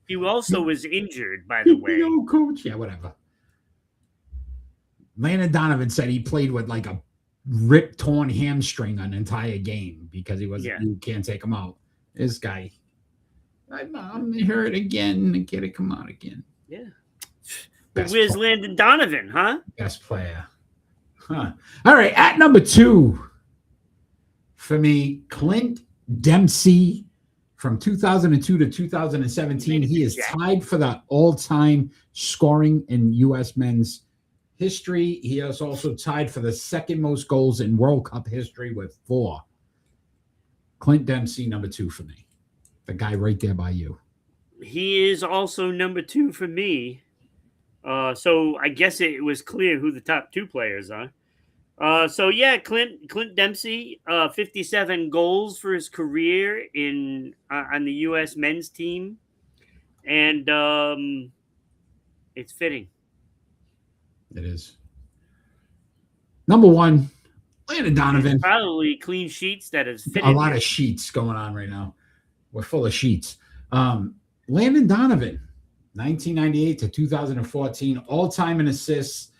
He also was injured, by the way. No, coach. Yeah, whatever. Landon Donovan said he played with like a ripped, torn hamstring an entire game because he wasn't. You can't take him out. This guy, I'm hurt again. Get it come out again. Yeah. But where's Landon Donovan, huh? Best player. Huh. All right. At number 2 for me, Clint Dempsey from 2002 to 2017. He is tied for the all-time scoring in U.S. men's history. He is also tied for the second most goals in World Cup history with 4. Clint Dempsey, number 2 for me. The guy right there by you. He is also number 2 for me. So I guess it was clear who the top 2 players are. Clint Dempsey, 57 goals for his career on the U.S. men's team. And it's fitting. It is. Number 1, Landon Donovan. It's probably clean sheets that is fitting. A lot of sheets going on right now. We're full of sheets. Landon Donovan, 1998 to 2014, all-time in assists,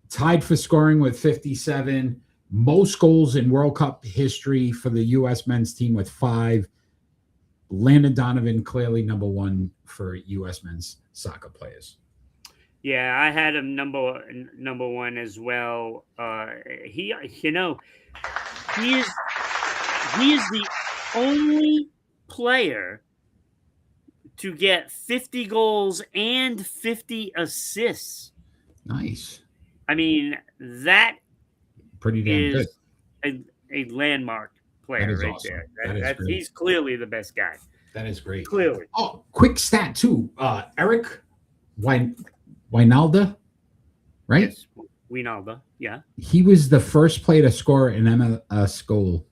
tied for scoring with 57, most goals in World Cup history for the U.S. men's team with 5. Landon Donovan, clearly number 1 for U.S. men's soccer players. Yeah, I had him number 1 as well. He is the only player to get 50 goals and 50 assists. Nice. I mean, that pretty damn good. A landmark player right awesome. there. He's clearly the best guy. That is great. Clearly. Oh, quick stat too. Eric Wijnaldum, right? Yes. Wijnaldum, yeah. He was the first player to score an MLS goal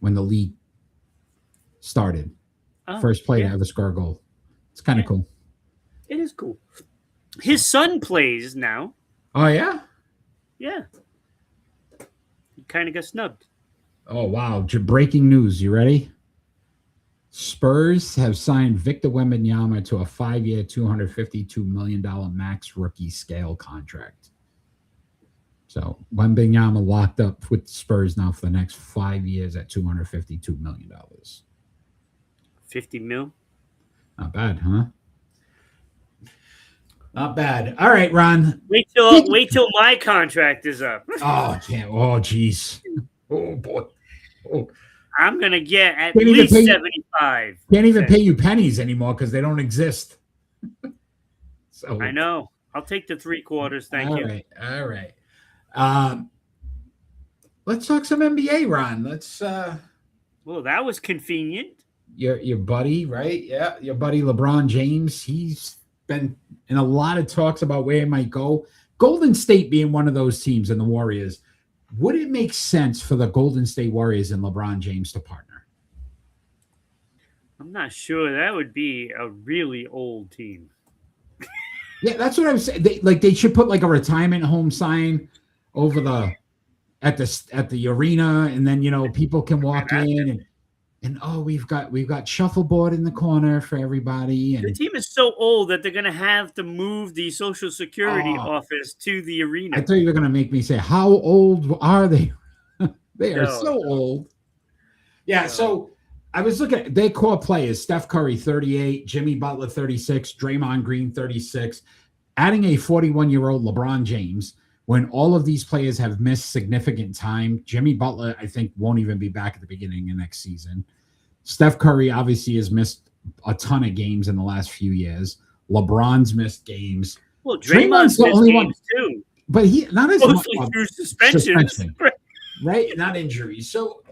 when the league started. First player to ever score a goal. It's kind of cool. It is cool. His son plays now. Oh, yeah? Yeah. kind of got snubbed. Oh, wow. Breaking news. You ready? Spurs have signed Victor Wembanyama to a 5-year, $252 million max rookie scale contract. So Wembanyama locked up with Spurs now for the next 5 years at $252 million. 50 mil. Not bad, huh? Not bad. All right, Ron. Wait till my contract is up. Oh, I can't. Oh, geez. Oh, boy. Oh. I'm gonna get at Can't even least pay- 75. Can't even pay you pennies anymore because they don't exist. So I know. I'll take the 3/4. Thank you. All right. Let's talk some NBA, Ron. Let's Well, that was convenient. your buddy, right? Yeah, your buddy LeBron James. He's been in a lot of talks about where he might go. Golden State being one of those teams, and the Warriors. Would it make sense for the Golden State Warriors and LeBron James to partner? I'm not sure. That would be a really old team. Yeah, that's what I was saying. They should put like a retirement home sign over at the arena, and then people can walk in and oh, we've got shuffleboard in the corner for everybody. The And team is so old that they're going to have to move the Social Security office to the arena. I thought you were going to make me say, how old are they? They are No. so old. Yeah, so I was looking at their core players: Steph Curry, 38, Jimmy Butler, 36, Draymond Green, 36, adding a 41-year-old LeBron James. When all of these players have missed significant time, Jimmy Butler, I think, won't even be back at the beginning of next season. Steph Curry obviously has missed a ton of games in the last few years. LeBron's missed games. Well, Draymond's the missed only games one, too. but he not as much Mostly through suspensions. suspension, right? Not injuries. So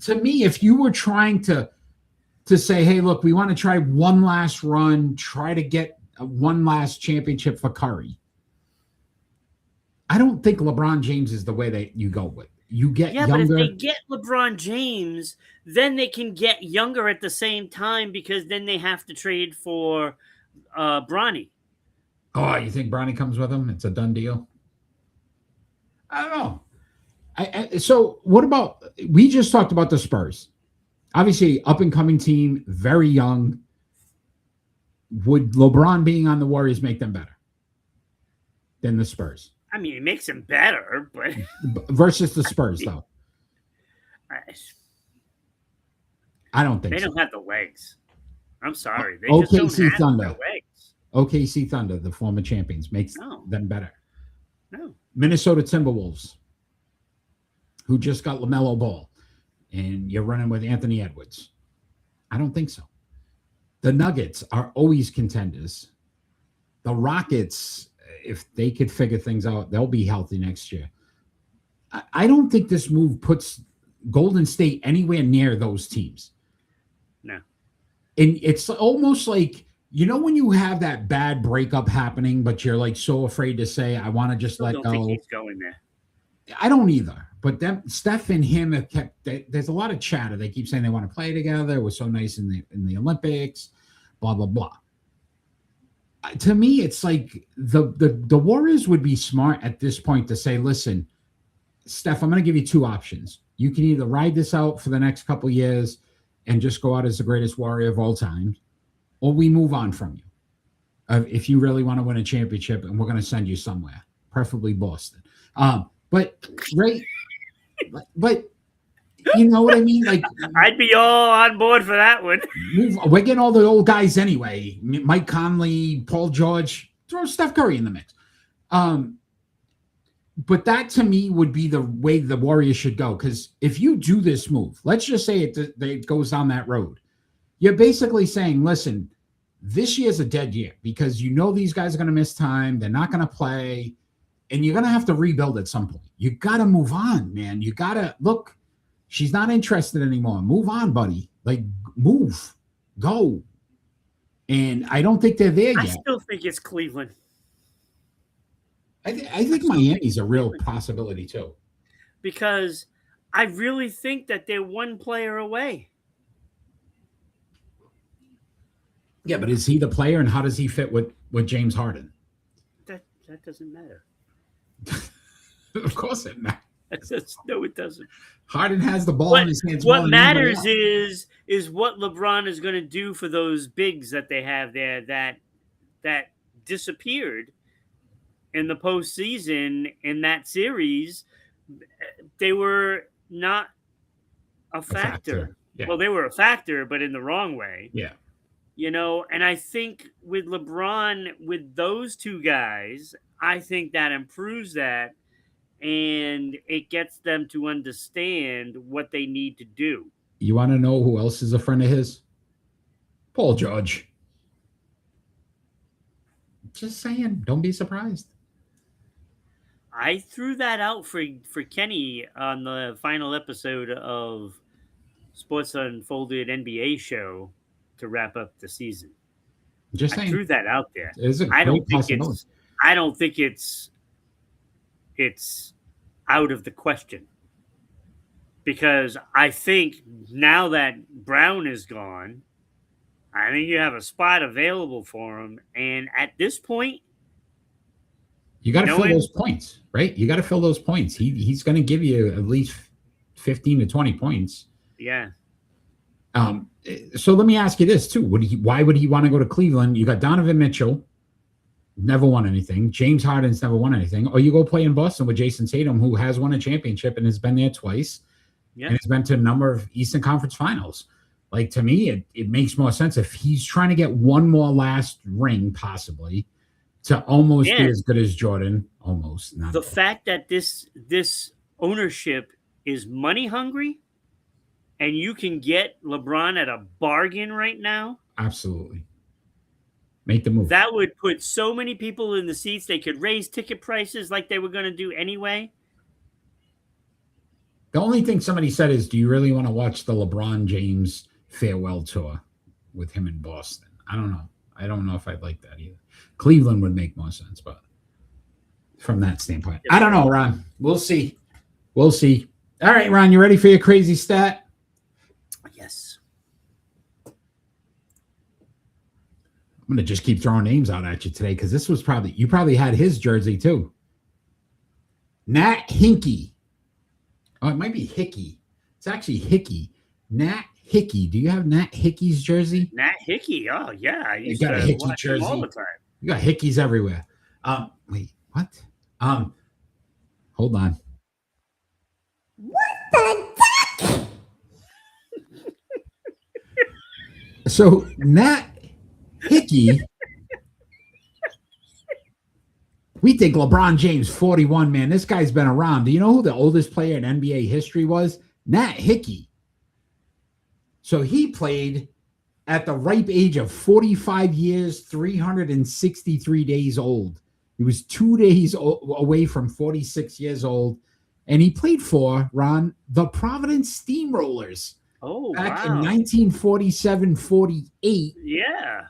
to me, if you were trying to say, hey, look, we want to try one last run, try to get one last championship for Curry, I don't think LeBron James is the way that you go with. You get Yeah, younger. but if they get LeBron James, then they can get younger at the same time because then they have to trade for Bronny. Oh, you think Bronny comes with him? It's a done deal. I don't know. So what about, we just talked about the Spurs. Obviously, up and coming team, very young. Would LeBron being on the Warriors make them better than the Spurs? I mean, it makes him better, but Versus the Spurs, though. I don't think they so. don't have the legs. I'm sorry. They just don't OKC have Thunder. the legs. OKC Thunder, the former champions, makes them better. No. Minnesota Timberwolves, who just got LaMelo Ball, and you're running with Anthony Edwards. I don't think so. The Nuggets are always contenders. The Rockets, if they could figure things out, they'll be healthy next year. I don't think this move puts Golden State anywhere near those teams. No. And it's almost like, when you have that bad breakup happening, but you're like so afraid to say, I want to just let I don't go. think he's going there. I don't either. But Steph and him have kept. There's a lot of chatter. They keep saying they want to play together. It was so nice in the Olympics. Blah blah blah. To me, it's like the Warriors would be smart at this point to say, listen, Steph, I'm going to give you two options. You can either ride this out for the next couple of years and just go out as the greatest Warrior of all time, or we move on from you. If you really want to win a championship, and we're going to send you somewhere, preferably Boston. But you know what I mean? Like, I'd be all on board for that one. we're getting all the old guys anyway. Mike Conley, Paul George, throw Steph Curry in the mix. But that to me would be the way the Warriors should go. Because if you do this move, let's just say it goes down that road. You're basically saying, listen, this year's a dead year because these guys are going to miss time. They're not going to play. And you're going to have to rebuild at some point. You got to move on, man. You got to look. She's not interested anymore. Move on, buddy. Like, move. Go. And I don't think they're there yet. I still think it's Cleveland. I think Miami's a real possibility, too. Because I really think that they're one player away. Yeah, but is he the player, and how does he fit with James Harden? That doesn't matter. Of course it matters. No, it doesn't. Harden has the ball in his hands. more What than anybody matters else. is what LeBron is going to do for those bigs that they have there that disappeared in the postseason in that series. They were not a factor. Yeah. Well, they were a factor, but in the wrong way. Yeah. And I think with LeBron, with those two guys, I think that improves that and it gets them to understand what they need to do. You want to know who else is a friend of his? Paul George. Just saying, don't be surprised. I threw that out for Kenny on the final episode of Sports Unfolded NBA show to wrap up the season. Just I saying. threw that out there. It is a I don't great think possibility. it's out of the question. Because I think now that Brown is gone, I think you have a spot available for him. And at this point, You got to fill those points, right? You got to fill those points. He's going to give you at least 15 to 20 points. Yeah. So let me ask you this too. Why would he want to go to Cleveland? You got Donovan Mitchell, never won anything. James Harden's never won anything. Or you go play in Boston with Jason Tatum, who has won a championship and has been there twice. Yeah. And has been to a number of Eastern Conference finals. Like, to me, it makes more sense if he's trying to get one more last ring, possibly, to almost be as good as Jordan. Almost. Not the fact that this ownership is money hungry and you can get LeBron at a bargain right now. Absolutely. Make the move. That would put so many people in the seats. They could raise ticket prices like they were going to do anyway. The only thing somebody said is, do you really want to watch the LeBron James farewell tour with him in Boston? I don't know. I don't know if I'd like that either. Cleveland would make more sense, but from that standpoint, I don't know, Ron. We'll see. We'll see. All right, Ron, you ready for your crazy stat? Yes. I'm going to just keep throwing names out at you today because this was you probably had his jersey too. Nat Hinkie. Oh, it might be Hickey. It's actually Hickey. Nat Hickey. Do you have Nat Hickey's jersey? Nat Hickey. Oh, yeah. I used got a to Hickey watch him all jersey. the time. You got Hickeys everywhere. Wait, what? Hold on. What the duck? So Nat Hickey, we think LeBron James, 41, man. This guy's been around. Do you know who the oldest player in NBA history was? Nat Hickey. So he played at the ripe age of 45 years, 363 days old. He was 2 days away from 46 years old. And he played for, Ron, the Providence Steamrollers. Oh, back wow. in 1947-48. Yeah.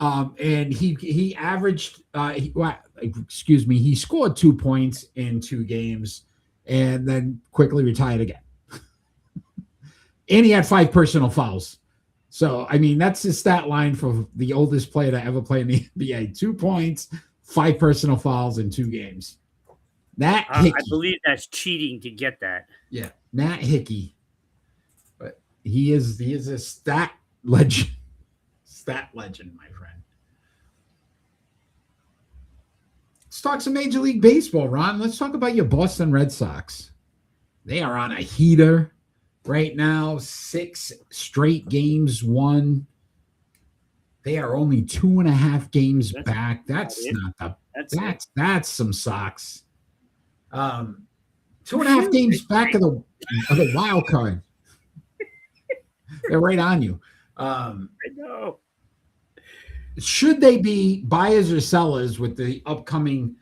And he averaged, he scored 2 points in 2 games and then quickly retired again. And he had 5 personal fouls. So, I mean, that's his stat line for the oldest player to ever play in the NBA. 2 points, 5 personal fouls in 2 games. Nat Hickey. I believe that's cheating to get that. Yeah, Nat Hickey. But he is a stat legend. Stat legend, my friend. Let's talk some Major League Baseball, Ron. Let's talk about your Boston Red Sox. They are on a heater right now. 6 straight games won. They are only 2.5 games back. That's some socks. 2.5 games back of the wild card. They're right on you. I know. Should they be buyers or sellers with the upcoming?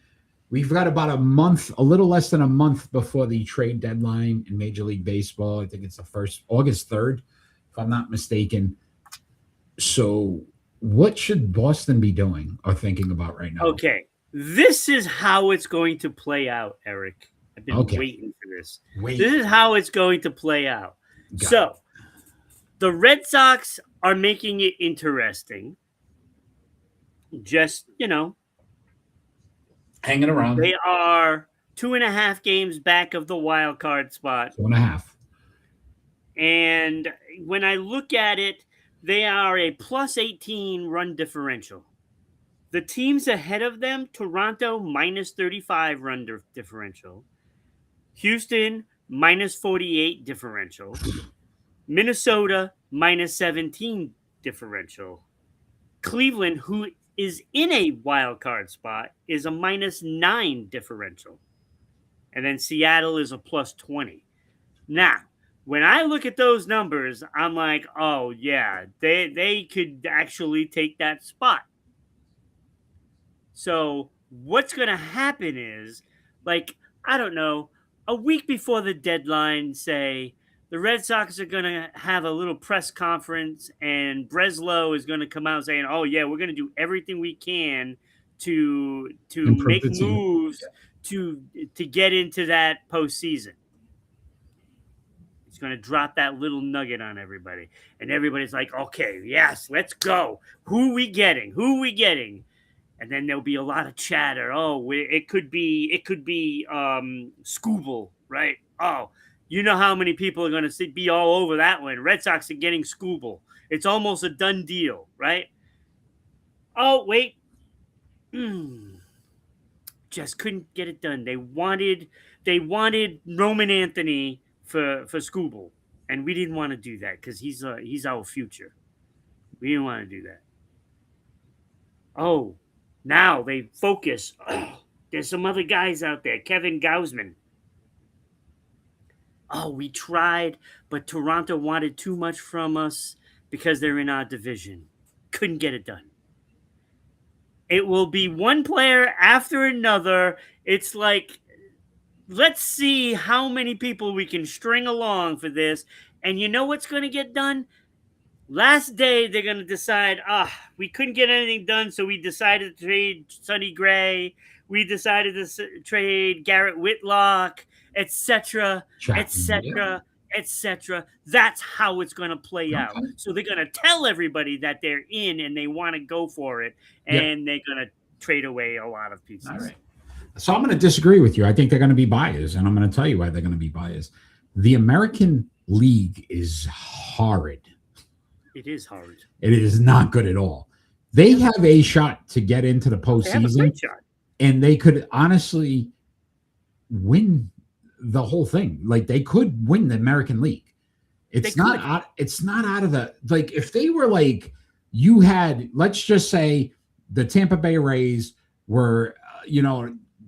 We've got about a month, a little less than a month before the trade deadline in Major League Baseball. I think it's the first, August 3rd, if I'm not mistaken. So what should Boston be doing or thinking about right now? Okay. This is how it's going to play out, Eric. I've been waiting for this. This is how it's going to play out. So the Red Sox are making it interesting. Just, hanging around. They are 2.5 games back of the wild card spot. 2.5. And when I look at it, they are a plus 18 run differential. The teams ahead of them, Toronto minus 35 run differential, Houston minus 48 differential, Minnesota minus 17 differential, Cleveland, who is in a wild card spot, is a minus 9 differential, and then Seattle is a plus 20. Now, when I look at those numbers, I'm like, oh yeah, they could actually take that spot. So what's going to happen is, like, I don't know, a week before the deadline, say, the Red Sox are going to have a little press conference and Breslow is going to come out saying, oh, yeah, we're going to do everything we can to Improve make the team. moves to get into that postseason. He's going to drop that little nugget on everybody. And everybody's like, okay, yes, let's go. Who we getting? Who we getting? And then there'll be a lot of chatter. Oh, it could be Scooble, right? Oh, you know how many people are going to be all over that one. Red Sox are getting Scooble. It's almost a done deal, right? Oh, wait. Just couldn't get it done. They wanted Roman Anthony for Scooble, and we didn't want to do that because he's our future. We didn't want to do that. Oh. Now they focus. Oh, there's some other guys out there. Kevin Gausman. Oh, we tried, but Toronto wanted too much from us because they're in our division. Couldn't get it done. It will be one player after another. It's like, let's see how many people we can string along for this. And you know what's going to get done? Last day, they're going to decide, we couldn't get anything done, so we decided to trade Sonny Gray. We decided to trade Garrett Whitlock, etc., etc., etc. That's how it's going to play out. So they're going to tell everybody that they're in and they want to go for it, and they're going to trade away a lot of pieces. All right. So I'm going to disagree with you. I think they're going to be biased, and I'm going to tell you why they're going to be biased. The American League is horrid. It is hard. It is not good at all. They have a shot to get into the postseason. They have a great shot. And they could honestly win the whole thing. Like, they could win the American League. It's not out of the, like, if they were like, you had, let's just say the Tampa Bay Rays were,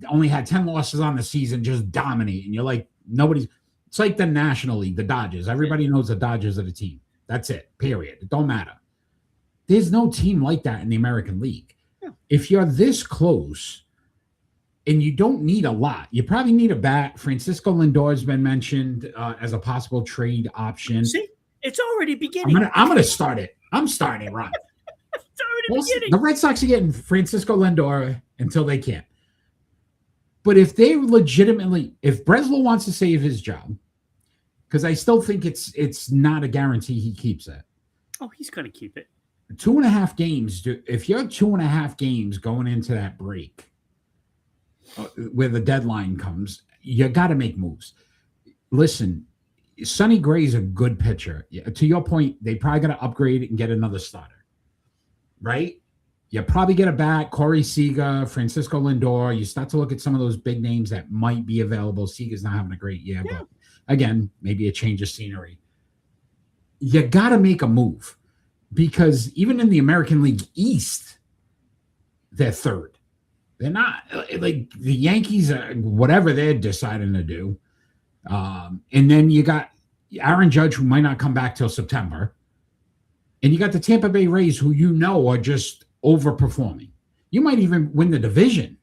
only had 10 losses on the season, just dominating. You're like, it's like the National League, the Dodgers. Everybody knows the Dodgers are the team. That's it, period. It don't matter. There's no team like that in the American League. Yeah. If you're this close and you don't need a lot, you probably need a bat. Francisco Lindor has been mentioned as a possible trade option. See, it's already beginning. I'm going to start it. I'm starting it, Ron. It's already beginning. The Red Sox are getting Francisco Lindor until they can't. But if they legitimately, if Breslow wants to save his job, because I still think it's not a guarantee he keeps it. Oh, he's going to keep it. 2.5 games. If you're 2.5 games going into that break where the deadline comes, you got to make moves. Listen, Sonny Gray's a good pitcher. To your point, they probably got to upgrade and get another starter, right? You probably get a bat, Corey Seager, Francisco Lindor. You start to look at some of those big names that might be available. Seager's not having a great year, but again, maybe a change of scenery. You got to make a move because even in the American League East, they're third. They're not like the Yankees, whatever they're deciding to do. And then you got Aaron Judge, who might not come back till September. And you got the Tampa Bay Rays, who are just overperforming. You might even win the division.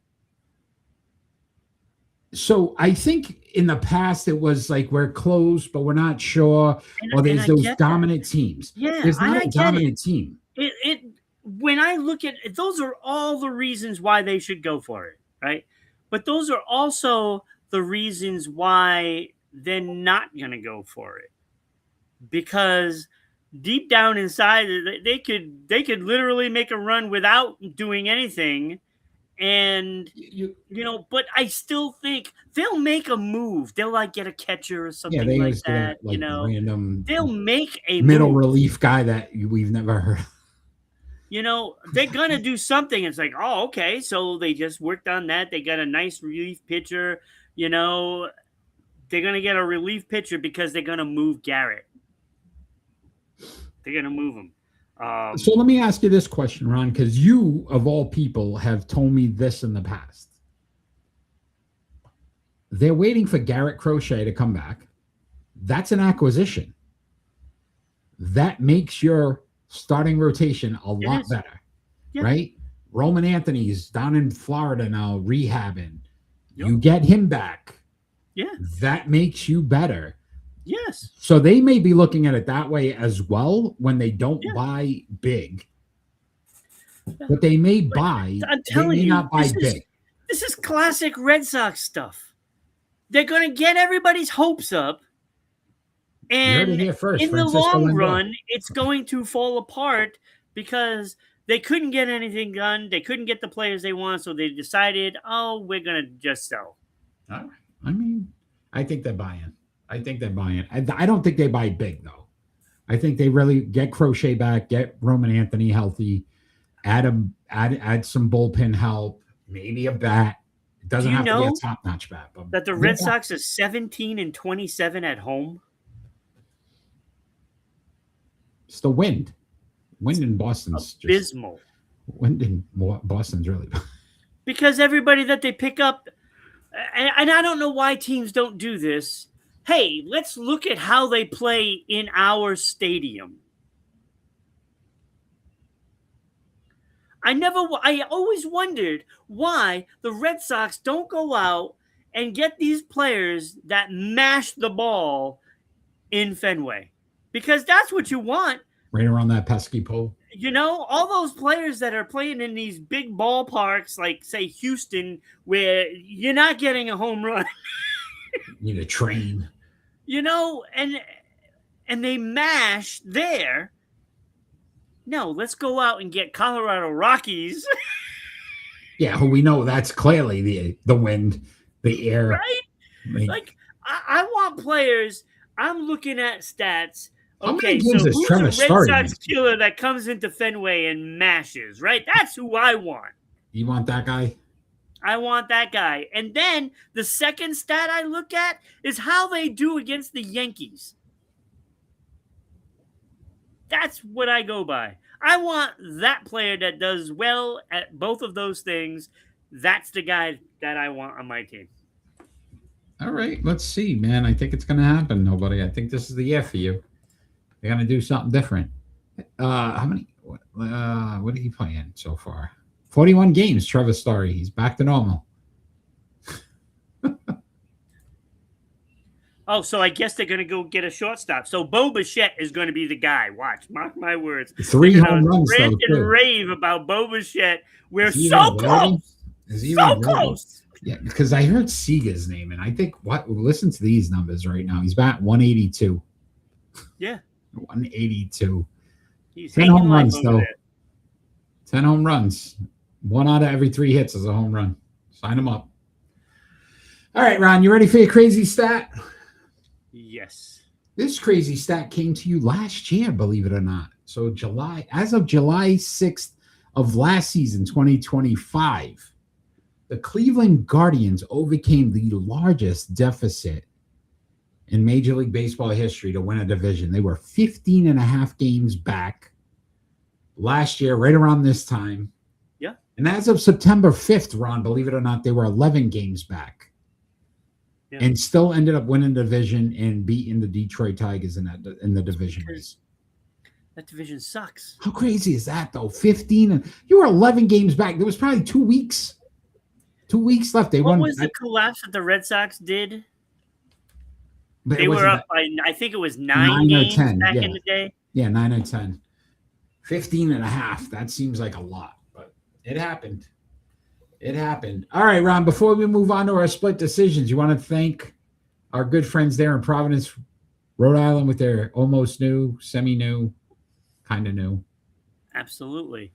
So I think in the past it was like we're close, but we're not sure. Or there's those dominant teams. Yeah, there's not a dominant team. When I look at it, those are all the reasons why they should go for it, right? But those are also the reasons why they're not going to go for it, because deep down inside they could literally make a run without doing anything. And but I still think they'll make a move. They'll like get a catcher or something they like always that. get like random They'll make a middle move. relief guy that we've never heard. They're gonna do something. It's like, oh, okay, so they just worked on that. They got a nice relief pitcher. They're gonna get a relief pitcher because they're gonna move Garrett. They're gonna move him. So let me ask you this question, Ron, because you, of all people, have told me this in the past. They're waiting for Garrett Crochet to come back. That's an acquisition. That makes your starting rotation a lot better, right? Roman Anthony's down in Florida now, rehabbing. Yep. You get him back. Yeah. That makes you better. Yes. So they may be looking at it that way as well when they don't buy big. But they may buy. I'm telling you, not buy big. This is classic Red Sox stuff. They're going to get everybody's hopes up. And in the long run, it's going to fall apart because they couldn't get anything done. They couldn't get the players they want. So they decided, we're going to just sell. All right. I mean, I think they're buying. I don't think they buy big, though. I think they really get Crochet back, get Roman Anthony healthy, add some bullpen help, maybe a bat. It doesn't have to be a top-notch bat. But that the Red Sox is 17-27 at home? It's the wind. Wind in Boston's abysmal. Wind in Boston's really bad. Because everybody that they pick up, and I don't know why teams don't do this. Hey, let's look at how they play in our stadium. I always wondered why the Red Sox don't go out and get these players that mash the ball in Fenway. Because that's what you want. Right around that pesky pole. All those players that are playing in these big ballparks, like, say, Houston, where you're not getting a home run. You need a train. And they mash there. No, let's go out and get Colorado Rockies. Yeah, who we know that's clearly the wind, the air. Right? Like, I want players. I'm looking at stats. Okay, so who's a Red Sox killer that comes into Fenway and mashes, right? That's who I want. You want that guy? I want that guy. And then the second stat I look at is how they do against the Yankees. That's what I go by. I want that player that does well at both of those things. That's the guy that I want on my team. All right, let's see, man. I think it's going to happen, nobody. I think this is the year for you. They're going to do something different. How many? What are you playing so far? 41 games, Trevor Story. He's back to normal. So I guess they're going to go get a shortstop. So Bo Bichette is going to be the guy. Watch, mark my words. 3 home runs. Rant and rave about Bo Bichette. We're so close. So close. Yeah, because I heard Seager's name, and I think listen to these numbers right now. He's batting 182. Yeah. 182. He's 10 home runs, though. 10 home runs. 1 out of every 3 hits is a home run. Sign him up. All right, Ron, you ready for your crazy stat? Yes. This crazy stat came to you last year, believe it or not. So as of July 6th of last season, 2025, the Cleveland Guardians overcame the largest deficit in Major League Baseball history to win a division. They were 15 and a half games back last year, right around this time. Yeah. And as of September 5th, Ron, believe it or not, they were 11 games back. Yeah. And still ended up winning the division and beating the Detroit Tigers in the division race. That division sucks. How crazy is that, though? 15 and you were 11 games back. There was probably 2 weeks. 2 weeks left. What was the collapse that the Red Sox did? They were up by, I think it was 9 games or 10 back in the day. Yeah, 9 or 10. 15 and a half. That seems like a lot, but it happened. It happened. All right, Ron, before we move on to our split decisions, you want to thank our good friends there in Providence, Rhode Island with their almost new, semi-new, kind of new. Absolutely.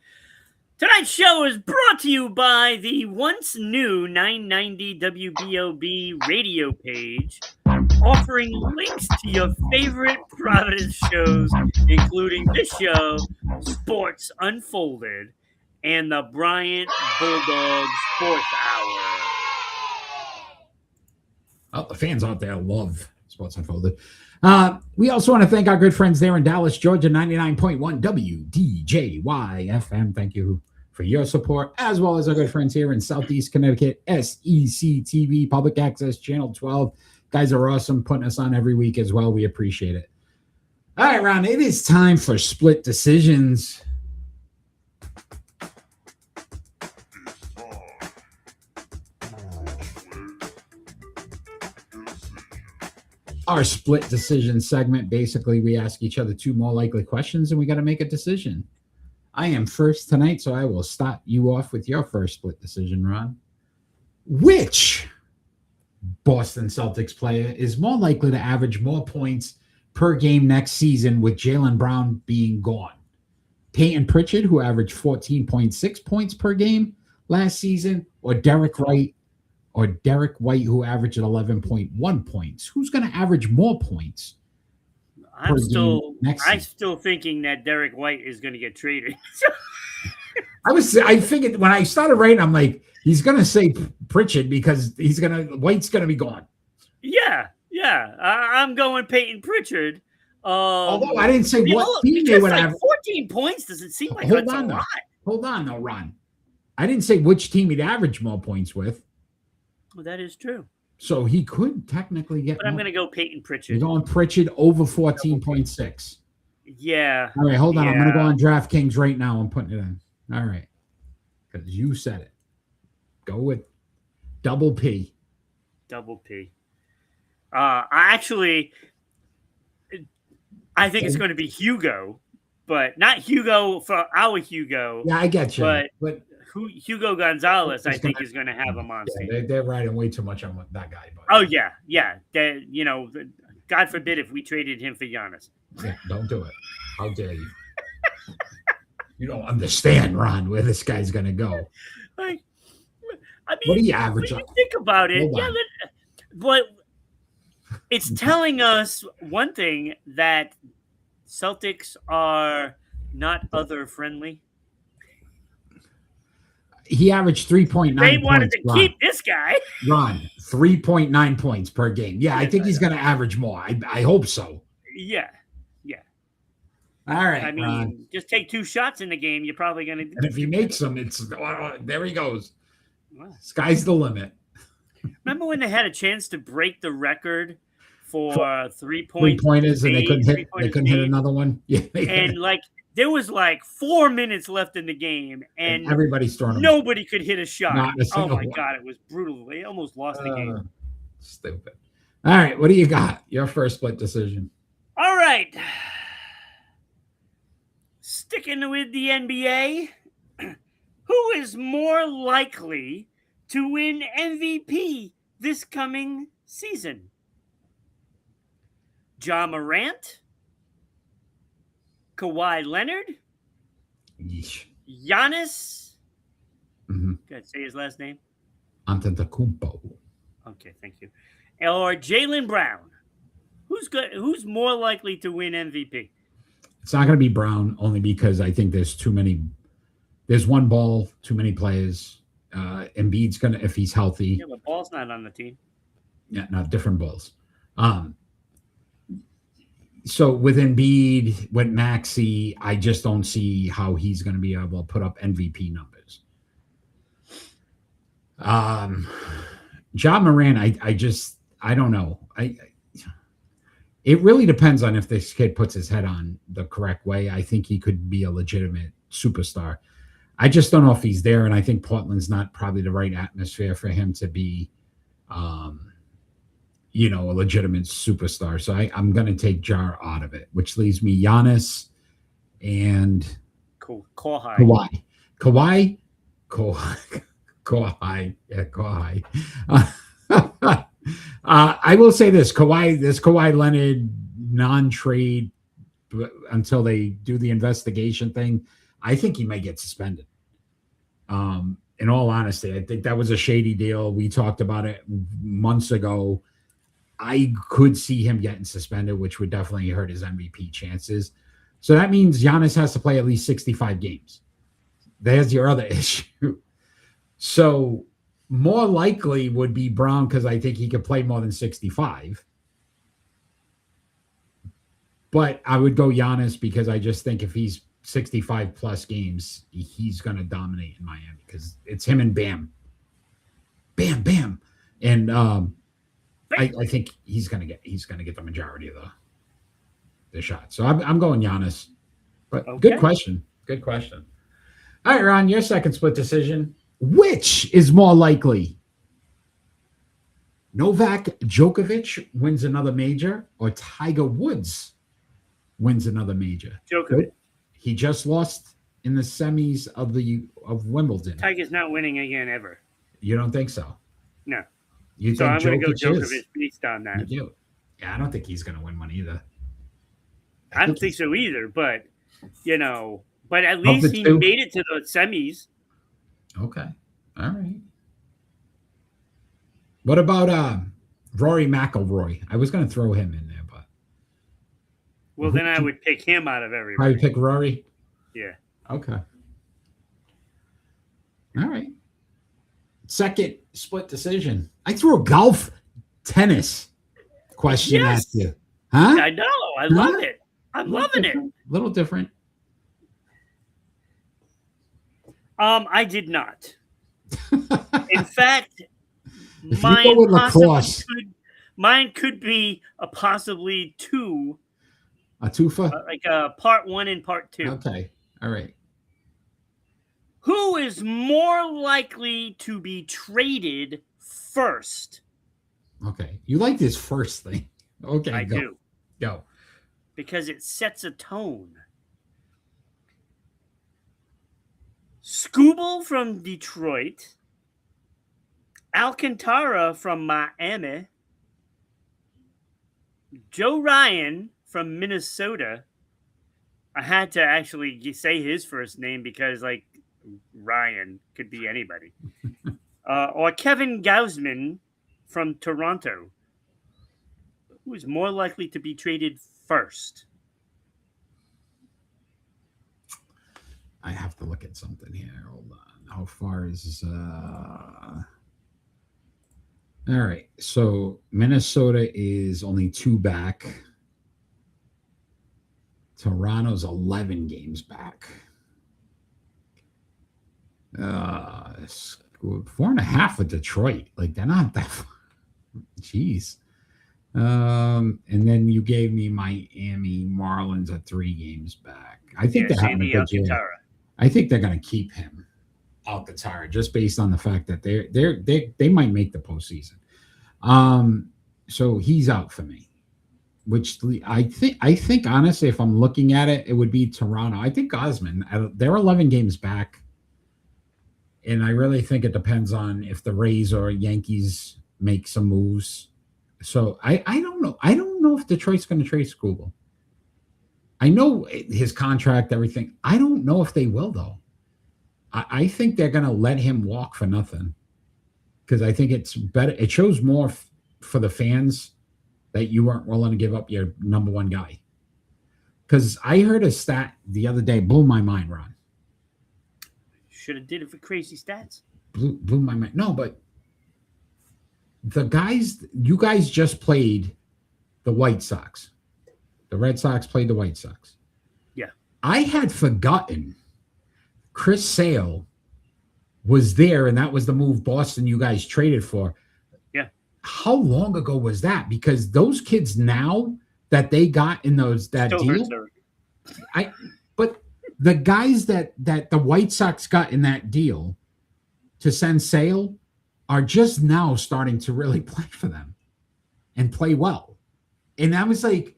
Tonight's show is brought to you by the once new 990 WBOB radio page, offering links to your favorite Providence shows, including this show, Sports Unfolded, and the Bryant Bulldogs Sports Hour. Oh, the fans out there love Sports Unfolded. We also want to thank our good friends there in Dallas, Georgia, 99.1 WDJY FM. Thank you for your support, as well as our good friends here in Southeast Connecticut, S6E28 Public Access Channel 12. Guys are awesome, putting us on every week as well. We appreciate it. All right, Ron, it is time for split decisions. Our split decision segment, basically, we ask each other two more likely questions, and we got to make a decision. I am first tonight, so I will start you off with your first split decision, Ron. Which Boston Celtics player is more likely to average more points per game next season with Jaylen Brown being gone? Peyton Pritchard, who averaged 14.6 points per game last season, or Derek White, who averaged 11.1 points? Who's going to average more points? I'm still thinking that Derek White is going to get traded. I figured when I started writing, I'm like, he's going to say Pritchard because White's going to be gone. Yeah. I'm going Peyton Pritchard. Although I didn't say what team they would have. 14 points doesn't seem like that's a lot. Hold on, though, Ron. I didn't say which team he'd average more points with. Well, that is true. So he could technically get. But I'm going to go Peyton Pritchard. You're going Pritchard over 14.6. Yeah. All right, hold on. I'm going to go on DraftKings right now. I'm putting it in. All right. Because you said it. Go with double P. Double P. I think it's going to be Hugo, but not Hugo for our Hugo. Yeah, I get you. But Hugo Gonzalez, I think, is going to have a monster. Yeah, they're riding way too much on that guy. But. Oh, yeah. God forbid if we traded him for Giannis. Yeah, don't do it. How dare you? You don't understand, Ron, where this guy's going to go. What do you average? When you think about it, but it's telling us one thing, that Celtics are not other friendly. He averaged 3.9 They wanted points, to keep this guy. Ron, 3.9 points per game. Yeah, I think he's going to average more. I hope so. Yeah. All right, I mean, Ron. Just take 2 shots in the game. You're probably going to. And if he makes them, there he goes. Sky's the limit. Remember when they had a chance to break the record for 3-pointers and they couldn't hit another one? Yeah. And there was 4 minutes left in the game, and everybody's throwing. Nobody could hit a shot. Oh my God, it was brutal. They almost lost the game. Stupid. All right, what do you got? Your first split decision. All right. Sticking with the NBA, who is more likely to win MVP this coming season? Ja Morant, Kawhi Leonard, Yeesh. Giannis. Can I say his last name? Antetokounmpo. Okay, thank you. Or Jaylen Brown. Who's more likely to win MVP? It's not going to be Brown, only because I think there's too many. There's one ball, too many players. Embiid's going to, if he's healthy. Yeah, but Ball's not on the team. Yeah, not different balls. So with Embiid, with Maxey, I just don't see how he's going to be able to put up MVP numbers. Ja Morant, I don't know. It really depends on if this kid puts his head on the correct way. I think he could be a legitimate superstar. I just don't know if he's there, and I think Portland's not probably the right atmosphere for him to be, a legitimate superstar. So I'm going to take Jar out of it, which leaves me Giannis and Kawhi. Yeah, Kawhi. I will say this Kawhi Leonard non-trade until they do the investigation thing. I think he may get suspended. In all honesty, I think that was a shady deal. We talked about it months ago. I could see him getting suspended, which would definitely hurt his MVP chances. So that means Giannis has to play at least 65 games. There's your other issue. So more likely would be Brown because I think he could play more than 65. But I would go Giannis because I just think if he's 65 plus games, he's going to dominate in Miami because it's him and Bam. Bam, bam. And I think he's gonna get the majority of the shots. So I'm going Giannis. But Okay. Good question. Good question. All right, Ron, your second split decision. Which is more likely? Novak Djokovic wins another major or Tiger Woods wins another major? Djokovic. He just lost in the semis of Wimbledon. Tiger's not winning again ever. You don't think so? No. You So think I'm going to go Jokic Djokovic is? based on You that. do. Yeah, I don't think he's going to win one either. I don't think so either, but but at Of least the he two? made it to the semis. Okay. All right. What about Rory McIlroy? I was going to throw him in there, but Well, then I would pick him out of everybody. probably pick Rory. Yeah. Okay. All right. Second split decision. I threw a golf tennis question Yes. at you. Huh? I know. I love it. I'm loving it. A little different. I did not. In fact, If you go with lacrosse, mine could be a possibly two, a twofer. like a part one and part two. Okay. All right. Who is more likely to be traded first? Okay. You like this first thing. Okay. I go. do, Go. because it sets a tone. Scooble from Detroit, Alcantara from Miami, Joe Ryan from Minnesota. I had to actually say his first name because, like, Ryan could be anybody. Or Kevin Gausman from Toronto. Who is more likely to be traded first? I have to look at something here. Hold on. How far is all right. So Minnesota is only 2 back. Toronto's 11 games back. 4.5 with Detroit. Like they're not that far. Jeez. And then you gave me Miami Marlins at 3 games back. I think they're having a good year. Alcantara. I think they're going to keep him, Alcantara, just based on the fact that they might make the postseason. So he's out for me. Which I think honestly, if I'm looking at it, it would be Toronto. I think Gausman. They're 11 games back, and I really think it depends on if the Rays or Yankees make some moves. So I don't know. I don't know if Detroit's going to trade Scooble. I know his contract, everything. I don't know if they will, though. I think they're going to let him walk for nothing because I think it's better. It shows more for the fans that you weren't willing to give up your number one guy. Because I heard a stat the other day, blew my mind, Ron. Should have did it for crazy stats. Blew my mind. No, but you guys just played the White Sox. The Red Sox played the White Sox. Yeah. I had forgotten Chris Sale was there, and that was the move Boston you guys traded for. Yeah. How long ago was that? Because those kids now that they got in that Still deal, but the guys that the White Sox got in that deal to send Sale are just now starting to really play for them and play well. And that was like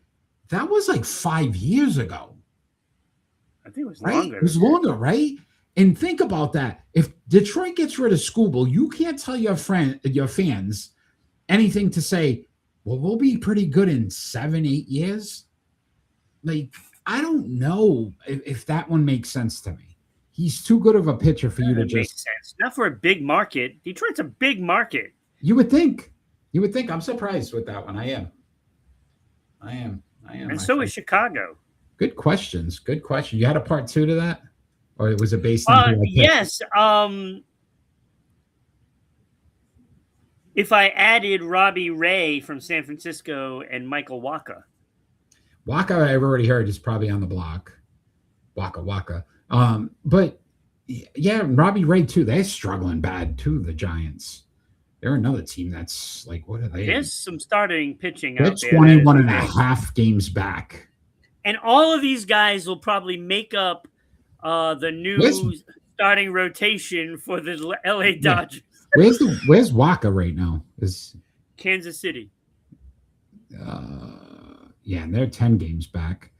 5 years ago. I think it was Right? longer. It was longer, right? And think about that. If Detroit gets rid of Scooble, you can't tell your fans anything to say, well, we'll be pretty good in 7-8 years. Like, I don't know if that one makes sense to me. he's too good of a pitcher for you to That makes just. sense. Not for a big market. Detroit's a big market. You would think. You would think. I'm surprised with that one. I am. And so is Chicago. Good questions. Good question. You had a part two to that, or was it based on? who I picked? Yes. If I added Robbie Ray from San Francisco and Michael Wacha. Waka, I've already heard is probably on the block. Waka. But yeah, Robbie Ray too. They're struggling bad too. The Giants. They're another team that's like, what are they? There's some starting pitching They're out there. 21 and a half games back. And all of these guys will probably make up the new starting rotation for the LA Dodgers. Where's Waka right now? Is Kansas City. Yeah, and they're 10 games back.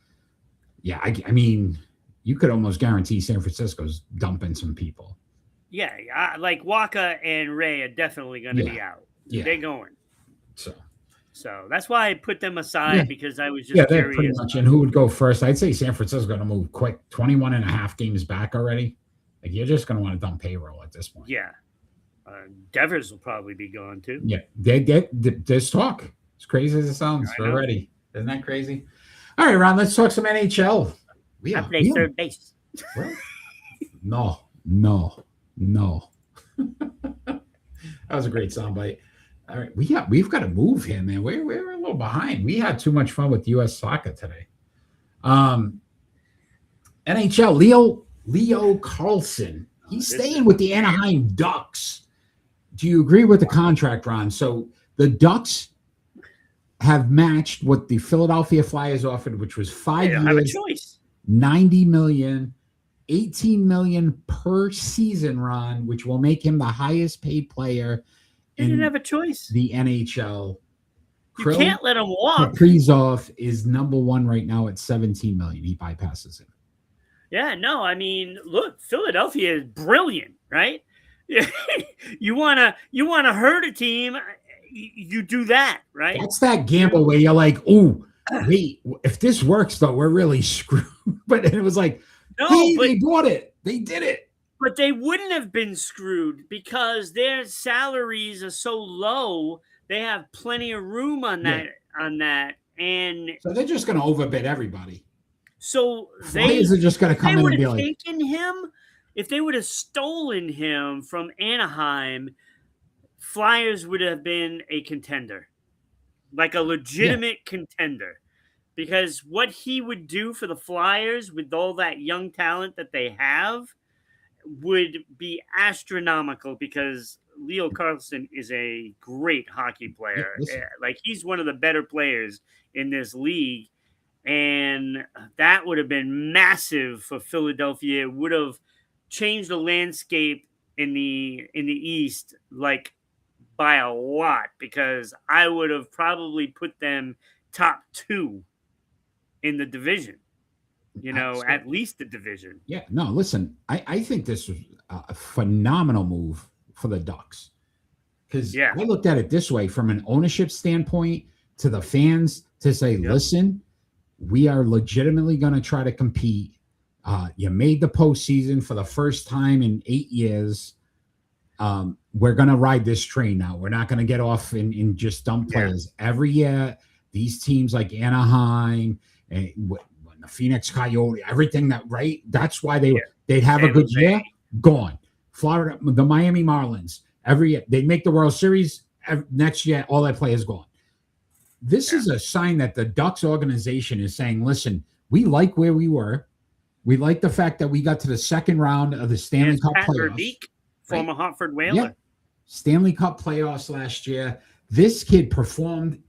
Yeah, I mean, you could almost guarantee San Francisco's dumping some people. Yeah, like Wacha and Ray are definitely going to be out. Yeah. They're going. So that's why I put them aside because I was just they're curious. pretty much. And who would go first? I'd say San Francisco's going to move quick. 21 and a half games back already. Like, you're just going to want to dump payroll at this point. Yeah. Devers will probably be gone too. Yeah, there's talk. As crazy as it sounds already. Isn't that crazy? All right, Ron, let's talk some NHL. I play third base. No. That was a great soundbite. All right, we've got to move here, man. We're a little behind. We had too much fun with U.S. soccer today. NHL, Leo Carlson. He's staying with the Anaheim Ducks. Do you agree with the contract, Ron? So the Ducks have matched what the Philadelphia Flyers offered, which was 5 years, have a choice. $90 million, $18 million per season, Ron, which will make him the highest paid player They didn't have a choice. The NHL. You can't let him walk. Kaprizov is number one right now at $17 million. He bypasses him. Yeah, no, I mean, look, Philadelphia is brilliant, right? you wanna hurt a team, you do that, right? That's that gamble where you're like, oh, wait, if this works though, we're really screwed. But it was like, they bought it. They did it. But they wouldn't have been screwed because their salaries are so low. They have plenty of room on that. And so they're just going to overbid everybody. So Flyers are just going to come in and be like, taken him. If they would have stolen him from Anaheim, Flyers would have been a contender, like a legitimate contender. Because what he would do for the Flyers with all that young talent that they have would be astronomical because Leo Carlson is a great hockey player. Like, he's one of the better players in this league. And that would have been massive for Philadelphia. It would have changed the landscape in the East, like, by a lot, because I would have probably put them top 2 in the division. At least the division. Yeah, no, listen, I think this was a phenomenal move for the Ducks. Because I looked at it this way, from an ownership standpoint to the fans, to say, listen, we are legitimately going to try to compete. You made the postseason for the first time in 8 years. We're going to ride this train now. We're not going to get off and just dump players. Every year, these teams like Anaheim and the Phoenix Coyote, everything that's why they'd have a good year. Gone. Florida, the Miami Marlins, every year they'd make the World Series. Next year, all that players gone. This is a sign that the Ducks organization is saying, listen, we like where we were. We like the fact that we got to the second round of the Stanley Cup playoffs. Verbeek, former Hartford Whaler. Yeah. Stanley Cup playoffs last year. This kid performed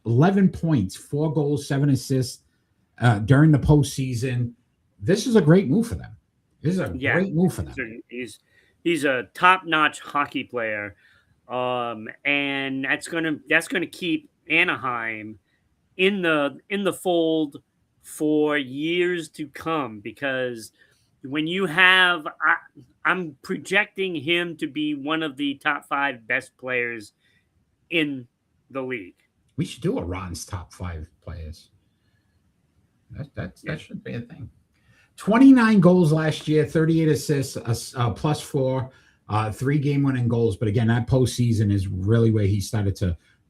11 points, 4 goals, 7 assists during the postseason. This is a great move for them. This is a great move for them. He's a top-notch hockey player, and that's gonna keep Anaheim in the fold for years to come, because when you have, I'm projecting him to be one of the top 5 best players in the league. We should do a Ron's top 5 players. That should be a thing. 29 goals last year, 38 assists, +4, 3 game-winning goals. But again, that postseason is really where he started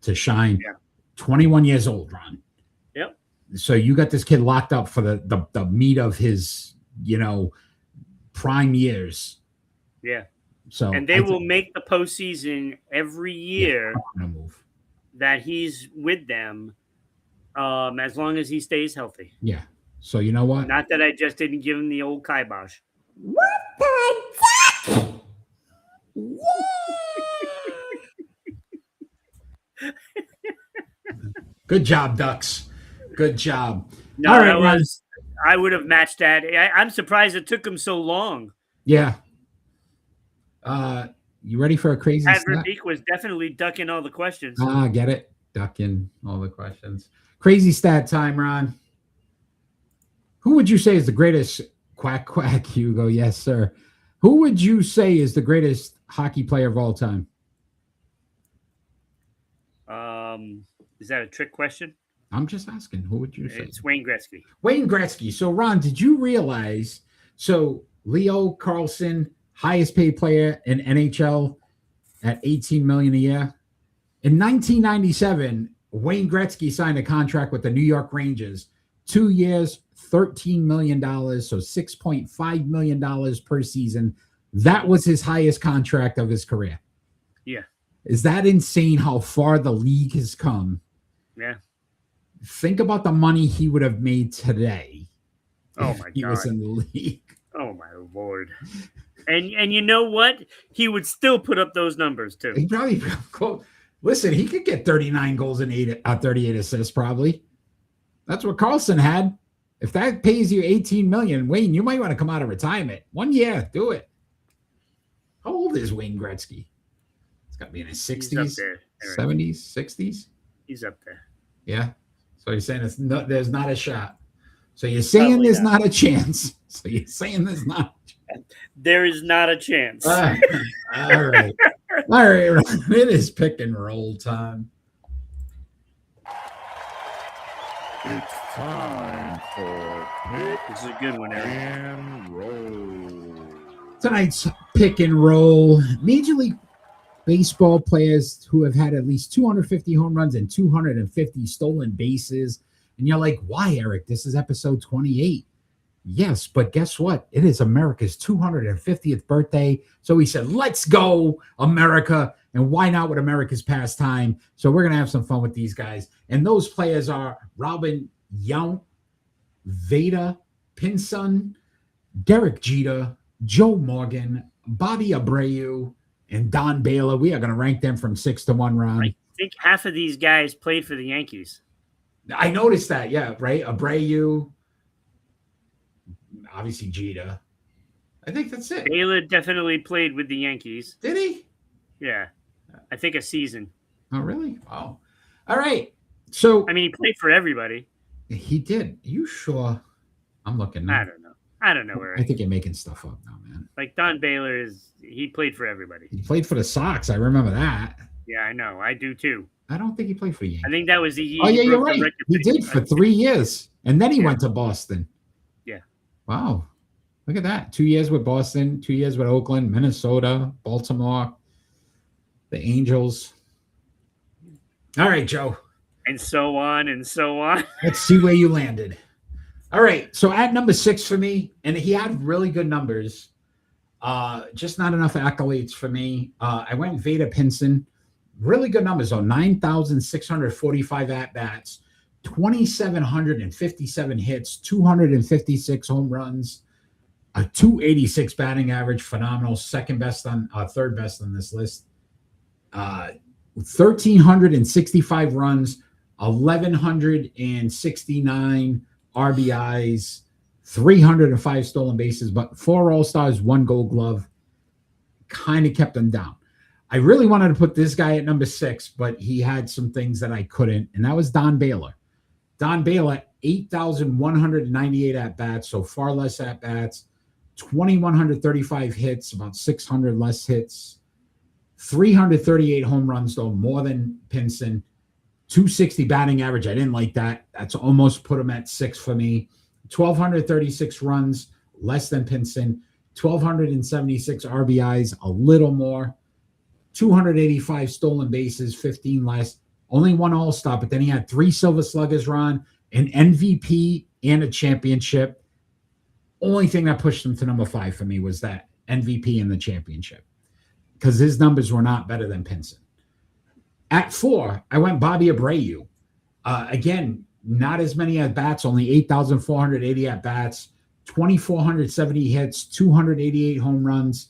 to shine. Yeah. 21 years old, Ron. Yep. So you got this kid locked up for the meat of his, prime years. Yeah. So And they will make the postseason every year that he's with them, as long as he stays healthy. Yeah. So you know what? Not that I just didn't give him the old kibosh. What the duck? Good job, Ducks. Good job. No, All right, I would have matched that. I'm surprised it took him so long. Yeah. You ready for a crazy Pat stat? Verbeek was definitely ducking all the questions. Get it? Ducking all the questions. Crazy stat time, Ron. Who would you say is the greatest quack, Hugo? Yes, sir. Who would you say is the greatest hockey player of all time? Is that a trick question? I'm just asking. Who would you say? It's Wayne Gretzky. Wayne Gretzky. So, Ron, did you realize? So, Leo Carlson, highest paid player in NHL at $18 million a year. In 1997, Wayne Gretzky signed a contract with the New York Rangers, 2 years, $13 million, so $6.5 million per season. That was his highest contract of his career. Yeah. Is that insane how far the league has come? Yeah. Think about the money he would have made today. Oh, if my he God. was in the league. Oh, my Lord. And you know what? He would still put up those numbers, too. He probably listen, he could get 39 goals and 38 assists probably. That's what Carlson had. If that pays you $18 million, Wayne, you might want to come out of retirement. 1 year, do it. How old is Wayne Gretzky? It's got to be in his 60s, He's up there, Eric. 70s, 60s. He's up there. Yeah. So you're saying there's not a shot. So you're saying Probably there's not. not a chance. So you're saying there's not. There is not a chance. All right. All right. It is pick and roll time. It's time for pick This is a good one, Eric. and roll. Tonight's pick and roll. Major League Baseball players who have had at least 250 home runs and 250 stolen bases. And you're like, why, Eric? This is episode 28. Yes, but guess what? It is America's 250th birthday. So we said, let's go, America. And why not with America's pastime? So we're going to have some fun with these guys. And those players are Robin Yount, Veda Pinson, Derek Jeter, Joe Morgan, Bobby Abreu, and Don Baylor. We are going to rank them from 6 to 1, Ron. I think half of these guys played for the Yankees. I noticed that, yeah, right? Abreu, obviously Jeter. I think that's it. Baylor definitely played with the Yankees. Did he? Yeah. I think a season. Oh, really? Wow. All right. So I mean, he played for everybody. he did. You sure? I'm looking now. I don't know where. I think you're making stuff up now, man. Like Don Baylor he played for everybody. He played for the Sox. I remember that. Yeah, I know. I do too. I don't think he played for the Yankees. I think that was the year. Oh, yeah, he you're broke the right. record He for- did for 3 years. And then he Yeah. went to Boston. Yeah. Wow. Look at that. 2 years with Boston, 2 years with Oakland, Minnesota, Baltimore, the Angels. All right, Joe. And so on and so on. Let's see where you landed. All right. So at number 6 for me, and he had really good numbers, just not enough accolades for me. I went Veda Pinson. Really good numbers, though. 9,645 at-bats, 2,757 hits, 256 home runs, a 286 batting average, phenomenal. Third best on this list. 1,365 runs, 1,169 RBIs, 305 stolen bases, but 4 All-Stars, 1 Gold Glove. Kind of kept them down. I really wanted to put this guy at number 6, but he had some things that I couldn't, and that was Don Baylor. Don Baylor, 8,198 at-bats, so far less at-bats, 2,135 hits, about 600 less hits, 338 home runs, though, more than Pinson, 260 batting average. I didn't like that. That's almost put him at 6 for me. 1,236 runs, less than Pinson. 1,276 RBIs, a little more. 285 stolen bases, 15 less. Only one All-Star, but then he had 3 Silver Sluggers, Ron, an MVP, and a championship. Only thing that pushed him to number 5 for me was that MVP and the championship, because his numbers were not better than Pinson. At 4, I went Bobby Abreu. Again, not as many at-bats, only 8,480 at-bats, 2,470 hits, 288 home runs,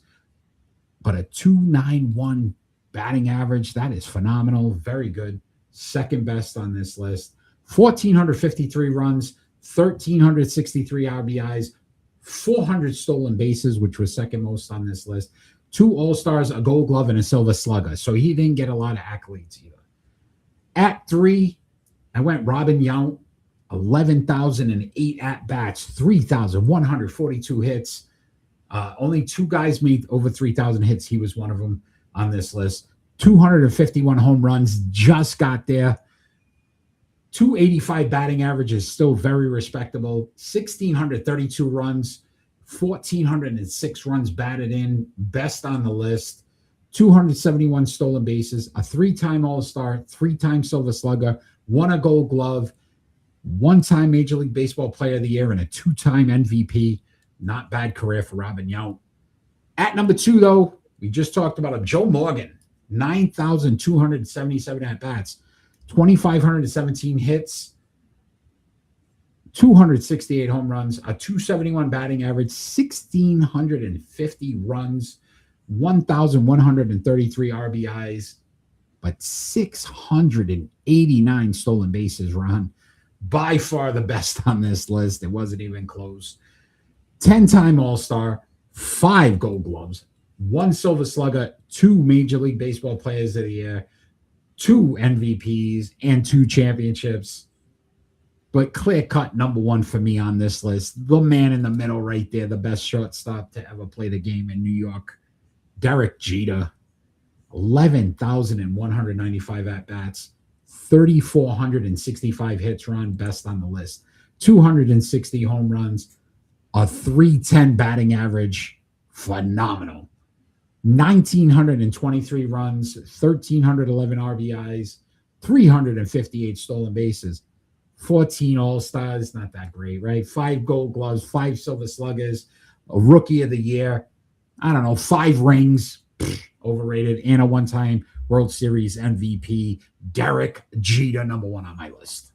but a 291 batting average. That is phenomenal. Very good. Second best on this list. 1,453 runs, 1,363 RBIs, 400 stolen bases, which was second most on this list. 2 All-Stars, a Gold Glove, and a Silver Slugger. So he didn't get a lot of accolades either. At 3, I went Robin Yount, 11,008 at-bats, 3,142 hits. Only 2 guys made over 3,000 hits. He was one of them on this list. 251 home runs, just got there. 285 batting average is still very respectable. 1,632 runs, 1,406 runs batted in, best on the list. 271 stolen bases, a 3-time All-Star, 3-time Silver Slugger, won a Gold Glove, 1-time Major League Baseball Player of the Year, and a 2-time MVP. Not bad career for Robin Yount. At number 2, though, we just talked about him, Joe Morgan, 9,277 at-bats, 2,517 hits, 268 home runs, a 271 batting average, 1,650 runs, 1,133 RBIs, but 689 stolen bases, Ron. By far the best on this list. It wasn't even close. 10-time All-Star, 5 Gold Gloves, 1 Silver Slugger, 2 Major League Baseball Players of the Year, 2 MVPs, and 2 championships. But clear-cut number 1 for me on this list, the man in the middle right there, the best shortstop to ever play the game in New York, Derek Jeter. 11,195 at-bats, 3,465 hits, Ron, best on the list. 260 home runs, a 310 batting average, phenomenal. 1,923 runs, 1,311 RBIs, 358 stolen bases, 14 All-Stars, not that great, right? 5 Gold Gloves, 5 Silver Sluggers, a Rookie of the Year, I don't know, 5 rings, overrated, and a 1-time World Series MVP. Derek Jeter, number 1 on my list.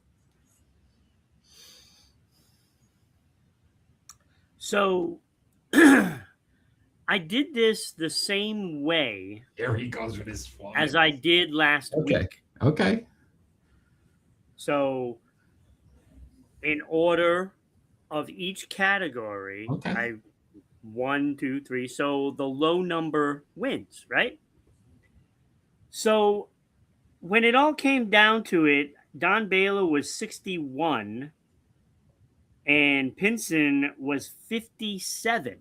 So I did this the same way There he goes with his fly. as I did last week. Okay. So in order of each category, Okay. I 1, 2, 3. So the low number wins, right? So when it all came down to it, Don Baylor was 61 and Pinson was 57.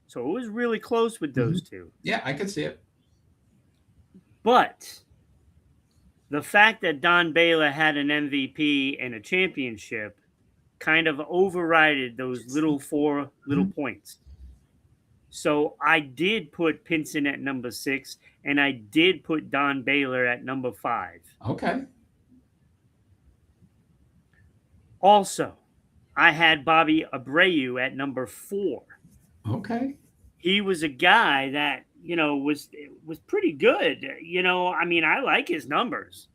So it was really close with those two. Yeah, I can see it. But the fact that Don Baylor had an MVP and a championship kind of overrided those little 4 little points. So I did put Pinson at number 6, and I did put Don Baylor at number 5. Okay. Also, I had Bobby Abreu at number 4. Okay. He was a guy that, was pretty good. I mean, I like his numbers,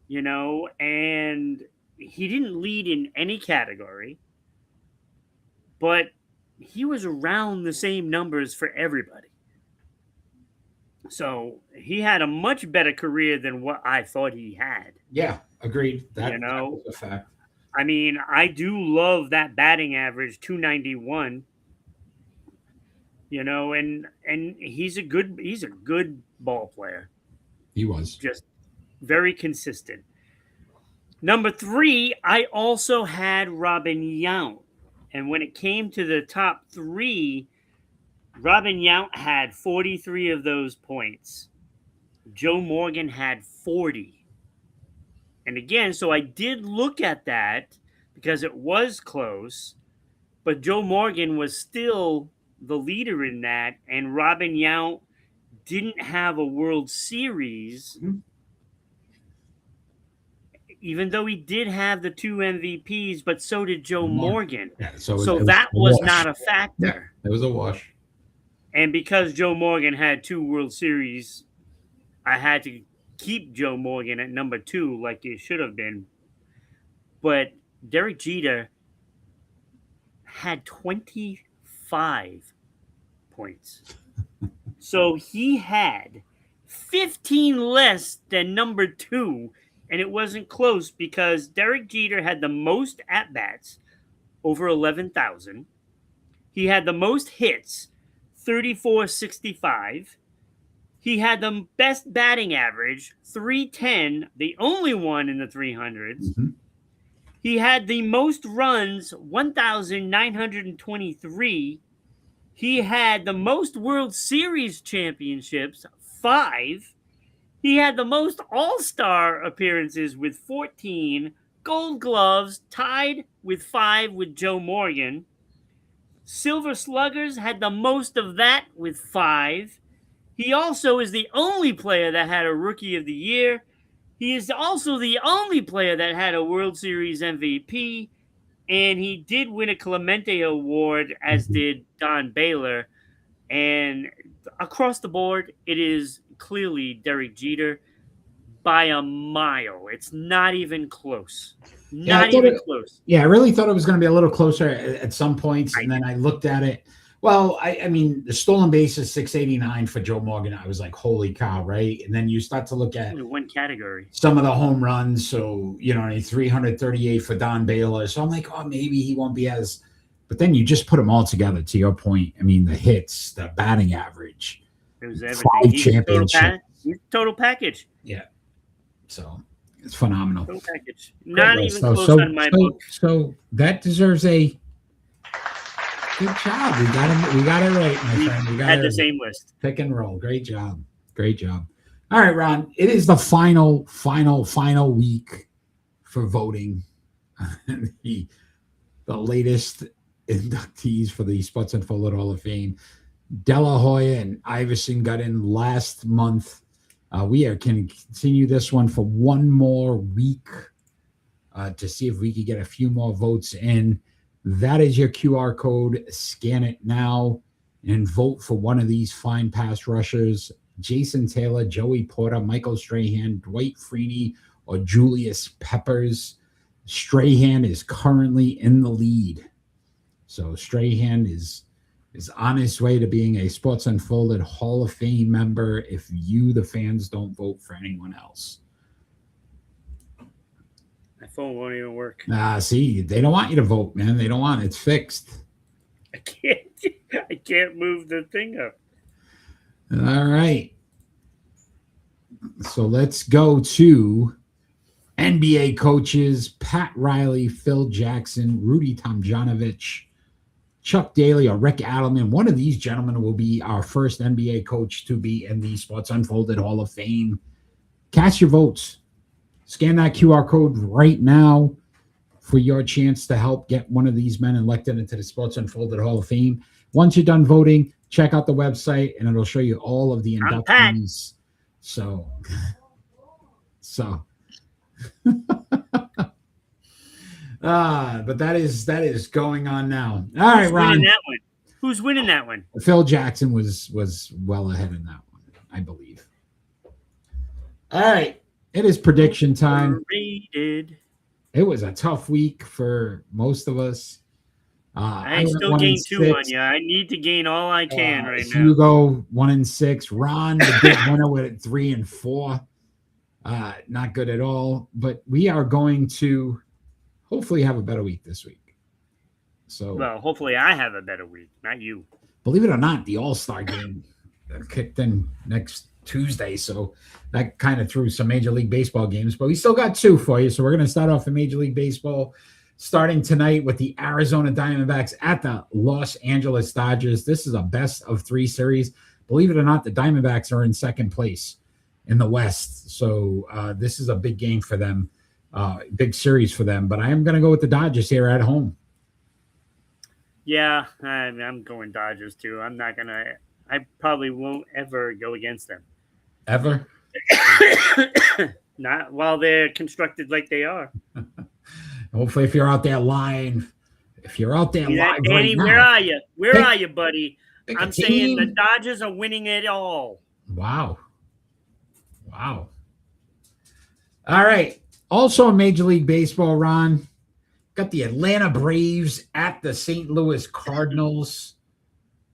and he didn't lead in any category, but he was around the same numbers for everybody. So he had a much better career than what I thought he had. Yeah, agreed. That was a fact. I mean, I do love that batting average, 291. And he's a good ball player. He was. Just very consistent. Number 3, I also had Robin Yount. And when it came to the top 3, Robin Yount had 43 of those points. Joe Morgan had 40. And again, so I did look at that because it was close. but Joe Morgan was still the leader in that, and Robin Yount didn't have a World Series, even though he did have the 2 MVPs, but so did Joe Morgan. Yeah, So it was that a was wash. not a factor. It was a wash. And because Joe Morgan had 2 World Series, I had to keep Joe Morgan at number 2 like it should have been. But Derek Jeter had 25 points. So he had 15 less than number 2, and it wasn't close because Derek Jeter had the most at-bats, over 11,000. He had the most hits, 3465. He had the best batting average, 310, the only one in the 300s. Mm-hmm. He had the most runs, 1,923. He had the most World Series championships, 5. He had the most All-Star appearances with 14. Gold Gloves tied with 5 with Joe Morgan. Silver Sluggers had the most of that with 5. He also is the only player that had a Rookie of the Year. He is also the only player that had a World Series MVP. And he did win a Clemente Award, as did Don Baylor. And across the board, it is clearly Derek Jeter by a mile. It's not even close. Not even close. Yeah, I really thought it was going to be a little closer at some points. And then I looked at it. Well, I mean, the stolen base is 689 for Joe Morgan. I was like, holy cow, right? And then you start to look at only one category. Some of the home runs. So, 338 for Don Baylor. So I'm like, oh, maybe he won't be as – but then you just put them all together, to your point. I mean, the hits, the batting average. It was everything. 5 championships. Total package. Yeah. So it's phenomenal. Total package. Not even close on my book. So that deserves a – good job. We got it right, my friend. We got had the same list. Pick and roll. Great job. Great job. All right, Ron. It is the final week for voting. the latest inductees for the Sports Unfolded Hall of Fame. De La Hoya and Iverson got in last month. We can continue this one for one more week to see if we could get a few more votes in. That is your QR code. Scan it now and vote for one of these fine pass rushers: Jason Taylor, Joey Porter, Michael Strahan, Dwight Freeney, or Julius Peppers. Strahan is currently in the lead. So Strahan is on his way to being a Sports Unfolded Hall of Fame member if you, the fans, don't vote for anyone else. My phone won't even work. See, they don't want you to vote, man. They don't want it. It's fixed. I can't move the thing up. All right. So let's go to NBA coaches: Pat Riley, Phil Jackson, Rudy Tomjanovich, Chuck Daly, or Rick Adelman. One of these gentlemen will be our first NBA coach to be in the Sports Unfolded Hall of Fame. Cast your votes. Scan that QR code right now for your chance to help get one of these men elected into the Sports Unfolded Hall of Fame. Once you're done voting, check out the website, and it'll show you all of the inductees. So but that is going on now. All right, Ron. Who's winning that one? Phil Jackson was well ahead in that one, I believe. All right. It is prediction time. Rated. It was a tough week for most of us. I still gain 2 on you. I need to gain all I can right now. Hugo 1-6. Ron, the big winner, with 3-4. Not good at all. But we are going to hopefully have a better week this week. Well, hopefully I have a better week, not you. Believe it or not, the All-Star game kicked in next Tuesday, so that kind of threw some Major League Baseball games, but we still got 2 for you. So we're going to start off in Major League Baseball starting tonight with the Arizona Diamondbacks at the Los Angeles Dodgers. This is a best of 3 series. Believe it or not, the Diamondbacks are in second place in the West, so this is a big game for them, big series for them, but I am going to go with the Dodgers here at home. Yeah, I'm going Dodgers too. I'm not gonna. I probably won't ever go against them. Ever? Not while they're constructed like they are. Hopefully, if you're out there live See that, right Danny? Where now, are you? Where pick- are you, buddy? pick a I'm saying the team. Dodgers are winning it all. Wow. All right. Also in Major League Baseball, Ron, got the Atlanta Braves at the St. Louis Cardinals.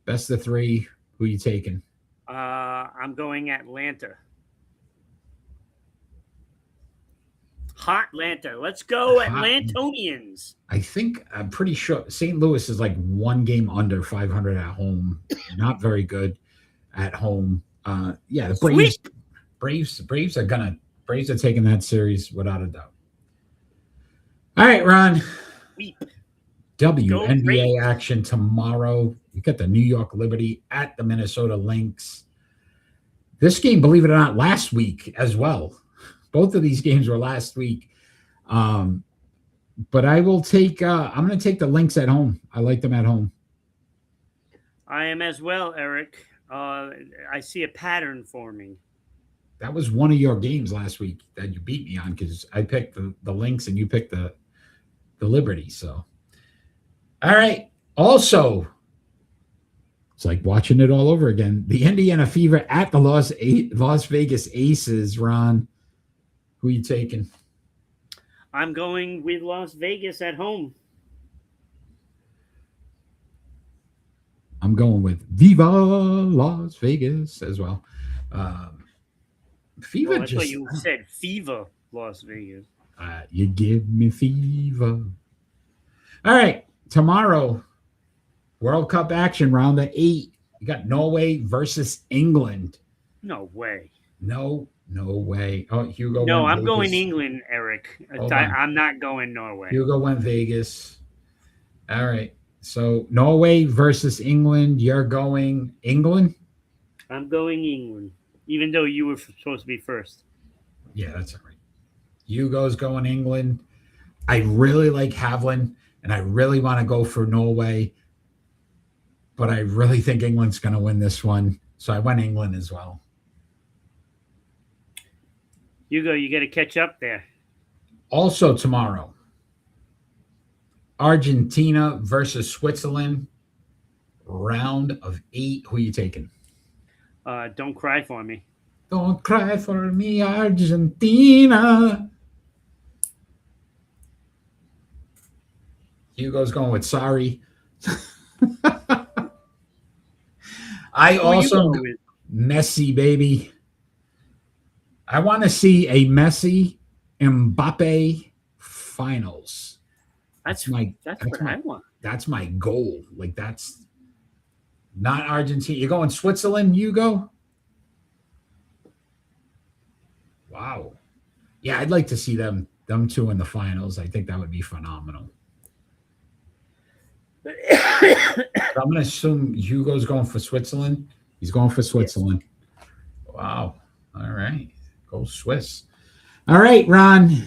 Best of three. Who you taking? I'm going Atlanta. Hot Atlanta. Let's go, Atlantonians. I'm pretty sure St. Louis is like one game under 500 at home. Not very good at home. Yeah, the Braves are taking that series without a doubt. All right, Ron. Sweep. WNBA action tomorrow. We got the New York Liberty at the Minnesota Lynx. This game, believe it or not, last week as well. Both of these games were last week. But I will take I'm going to take the Lynx at home. I like them at home. I am as well, Eric. I see a pattern forming. That was one of your games last week that you beat me on because I picked the Lynx and you picked the Liberty. So, all right. Also, it's like watching it all over again. The Indiana Fever at the Las Vegas Aces. Ron, who are you taking? I'm going with Las Vegas at home. I'm going with Viva Las Vegas as well. Fever I thought you said Fever Las Vegas. You give me fever. All right. Tomorrow, World Cup action, round of 8. You got Norway versus England. No way. No way. Oh, Hugo. No, I'm Vegas. going England, Eric. I'm not going Norway. Hugo went Vegas. All right. So Norway versus England. You're going England? I'm going England, even though you were supposed to be first. Yeah, that's all right. Hugo's going England. I really like Havlin, and I really want to go for Norway, but I really think England's going to win this one. So I went England as well. Hugo, you got to catch up there. Also tomorrow, Argentina versus Switzerland, round of 8. Who are you taking? Don't cry for me. Don't cry for me, Argentina. Hugo's going with sorry. I also Messi, baby. I want to see a Messi Mbappe finals. That's what I want. That's my goal. Like that's not Argentina. You're going Switzerland, Hugo? Wow. Yeah, I'd like to see them two in the finals. I think that would be phenomenal. I'm going to assume Hugo's going for Switzerland. He's going for Switzerland. Yes. Wow. All right. Go Swiss. All right, Ron.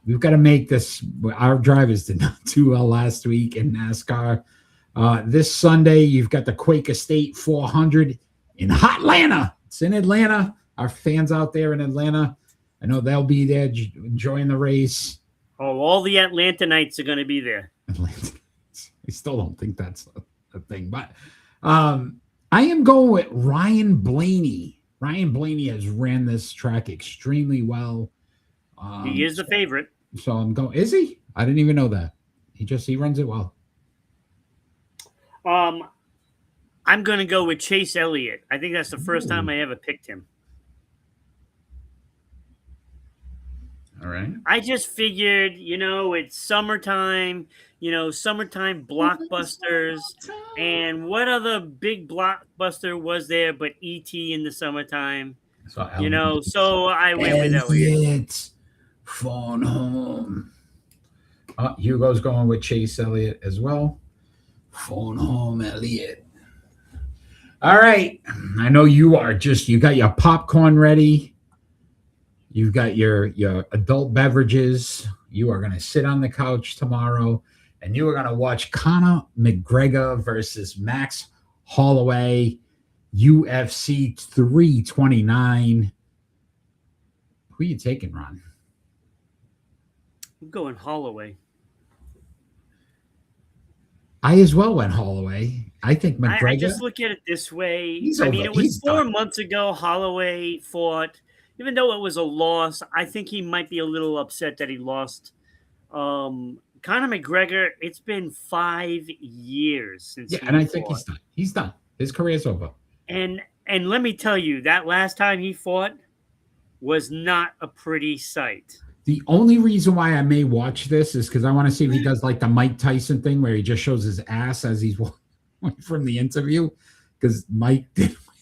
We've got to make this. Our drivers did not do well last week in NASCAR. This Sunday, you've got the Quaker State 400 in Hotlanta. It's in Atlanta. Our fans out there in Atlanta, I know they'll be there enjoying the race. Oh, all the Atlantanites are going to be there. I still don't think that's a thing. But I am going with Ryan Blaney. Ryan Blaney has ran this track extremely well. He is the favorite. So I'm going. Is he? I didn't even know that. He runs it well. I'm going to go with Chase Elliott. I think that's the first time I ever picked him. All right. I just figured, it's summertime, summertime blockbusters. And what other big blockbuster was there but E.T. in the summertime? So I went with Elliott. Phone home. Hugo's going with Chase Elliott as well. Phone home, Elliott. All right. I know you are you got your popcorn ready. You've got your adult beverages. You are going to sit on the couch tomorrow and you were going to watch Conor McGregor versus Max Holloway, UFC 329. Who are you taking, Ron? I'm going Holloway. I as well went Holloway. I think McGregor. I just look at it this way. He's I over. mean, it was He's 4 done. months ago. Holloway fought, even though it was a loss. I think he might be a little upset that he lost. Conor McGregor. It's been 5 years since. Yeah, he and I think fought. he's done. He's done. His career's over. And let me tell you, that last time he fought was not a pretty sight. The only reason why I may watch this is because I want to see if he does like the Mike Tyson thing where he just shows his ass as he's walking from the interview. Because Mike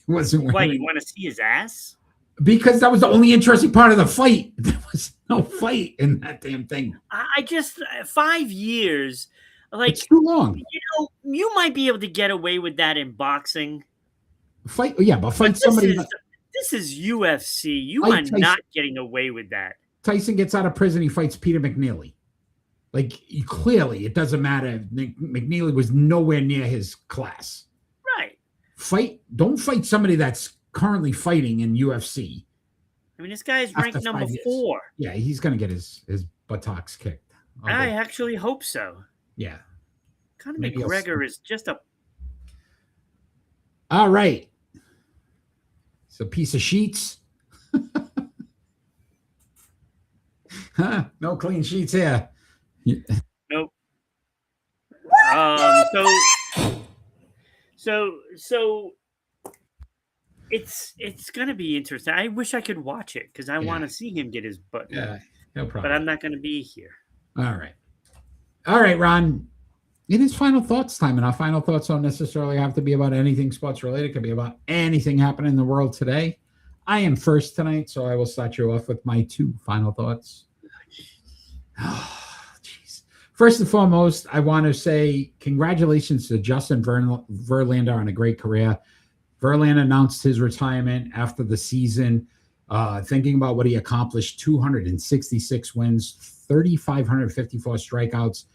wasn't wearing. Why, you want to see his ass? Because that was the only interesting part of the fight. There was no fight in that damn thing. I just 5 years, like, It's too long. you know, you might be able to get away with that in boxing. Fight, yeah, but fight But somebody. this is UFC. You Mike are Tyson- not getting away with that. Tyson gets out of prison, he fights Peter McNeely. Like, clearly, it doesn't matter. McNeely was nowhere near his class. Right. Don't fight somebody that's currently fighting in UFC. I mean, this guy's After ranked number 5 years. 4. Yeah, he's gonna get his buttocks kicked. I actually hope so. Yeah. Conor Maybe I'll McGregor is just a. All right. It's a piece of sheets. Huh? No clean sheets here. Nope. So it's gonna be interesting. I wish I could watch it because I want to see him get his butt. Yeah, no problem. But I'm not gonna be here. All right, Ron. It is final thoughts time, and our final thoughts don't necessarily have to be about anything sports related. It could be about anything happening in the world today. I am first tonight, so I will start you off with my 2 final thoughts. Oh, jeez. First and foremost, I want to say congratulations to Justin Verlander on a great career. Verlander announced his retirement after the season. Thinking about what he accomplished: 266 wins, 3,554 strikeouts,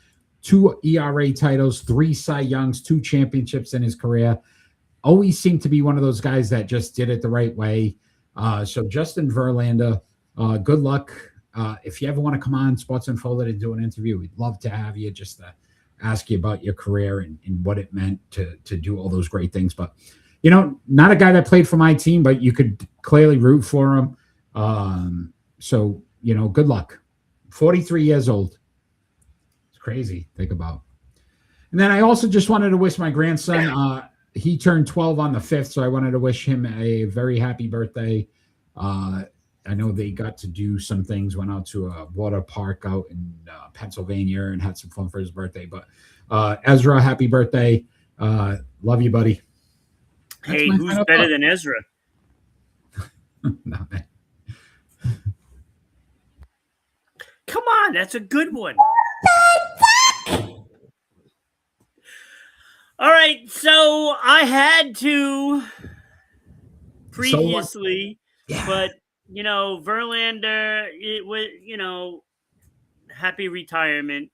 2 ERA titles, 3 Cy Youngs, 2 championships in his career. Always seemed to be one of those guys that just did it the right way. So Justin Verlander, good luck. If you ever want to come on Sports Unfolded and do an interview, we'd love to have you, just to ask you about your career and what it meant to do all those great things. But, you know, not a guy that played for my team, but you could clearly root for him. So, you know, good luck. 43 years old. It's crazy. Think about. And then I also just wanted to wish my grandson, he turned 12 on the 5th, so I wanted to wish him a very happy birthday. I know they got to do some things, went out to a water park out in Pennsylvania and had some fun for his birthday. But Ezra, happy birthday. Love you, buddy. That's Hey, my who's final better thought. than Ezra? No, man. Come on, that's a good one. All right, so I had to previously, Yeah. but you know, Verlander, it was, you know, happy retirement.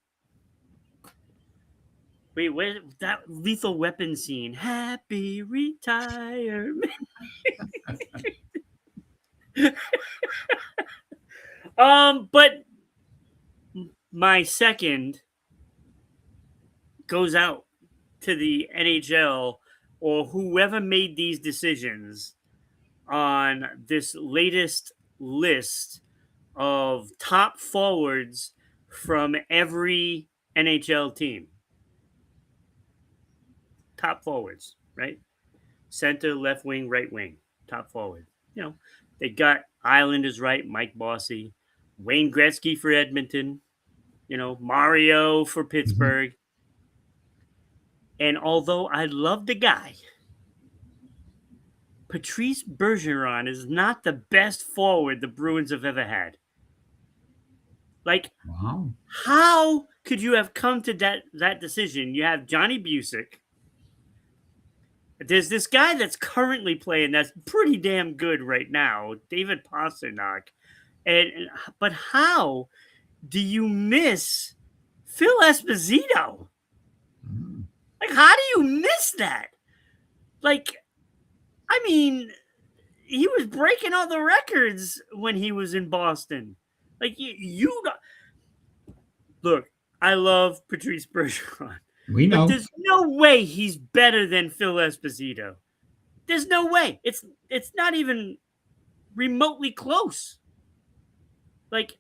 Wait, where's that Lethal Weapon scene? Happy retirement. But my second goes out to the NHL or whoever made these decisions on this latest list of top forwards from every NHL team. Top forwards, right? Center, left wing, right wing, top forward. You know, they got Islanders right, Mike Bossy, Wayne Gretzky for Edmonton, you know, Mario for Pittsburgh. And although I love the guy, Patrice Bergeron is not the best forward the Bruins have ever had. Like, Wow. how could you have come to that decision? You have Johnny Busick. There's this guy that's currently playing that's pretty damn good right now, David Pastrnak. But how do you miss Phil Esposito. Like, how do you miss that? Like, I mean, he was breaking all the records when he was in Boston. Like, look, I love Patrice Bergeron. We know. But there's no way he's better than Phil Esposito. There's no way. It's not even remotely close. Like,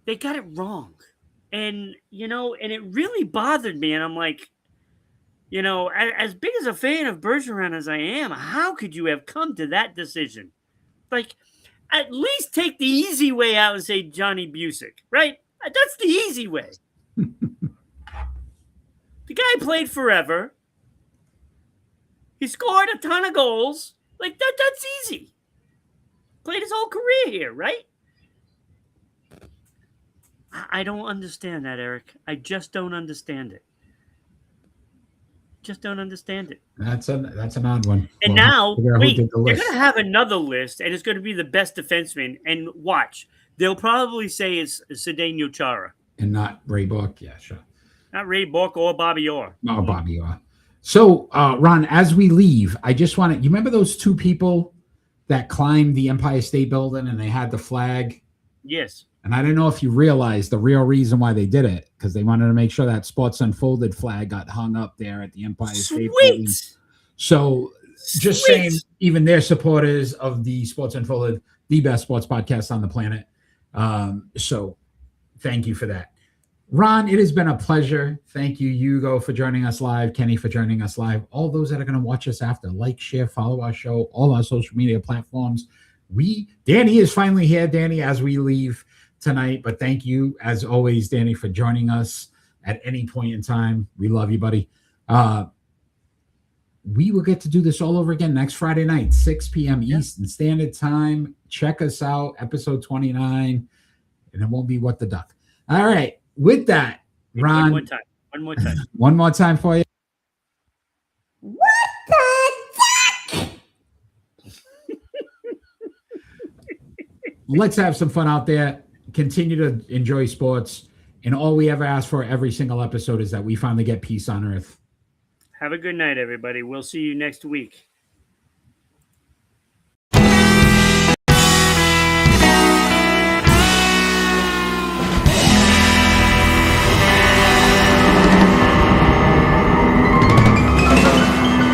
they got it wrong. And, and it really bothered me. And I'm like, as big as a fan of Bergeron as I am, how could you have come to that decision? Like, at least take the easy way out and say Johnny Busick, right? That's the easy way. The guy played forever. He scored a ton of goals. Like, that's easy. Played his whole career here, right? I don't understand that, Eric. I just don't understand it. Just don't understand it. That's an odd one. And Well, now, wait, they're going to have another list, and it's going to be the best defenseman. And watch, they'll probably say it's Zdeno Chara. And not Ray Book. Yeah, sure. Not Ray Book or Bobby Orr. No, Bobby Orr. So, Ron, as we leave, I just want to, you remember those two people that climbed the Empire State Building and they had the flag? Yes. And I don't know if you realize the real reason why they did it, because they wanted to make sure that Sports Unfolded flag got hung up there at the Empire State Building. So just saying, even they're supporters of the Sports Unfolded, the best sports podcast on the planet. So thank you for that. Ron, it has been a pleasure. Thank you, Hugo, for joining us live. Kenny, for joining us live. All those that are going to watch us after, like, share, follow our show, all our social media platforms. Danny is finally here, Danny, as we leave tonight. But thank you, as always, Danny, for joining us at any point in time. We love you, buddy. We will get to do this all over again next Friday night, 6 p.m. Eastern Standard Time. Check us out, episode 29, and it won't be What the Duck. All right. With that, Ron. One more time. One more time for you. What the duck? Let's have some fun out there. Continue to enjoy sports. And all we ever ask for every single episode is that we finally get peace on earth. Have a good night, everybody. We'll see you next week.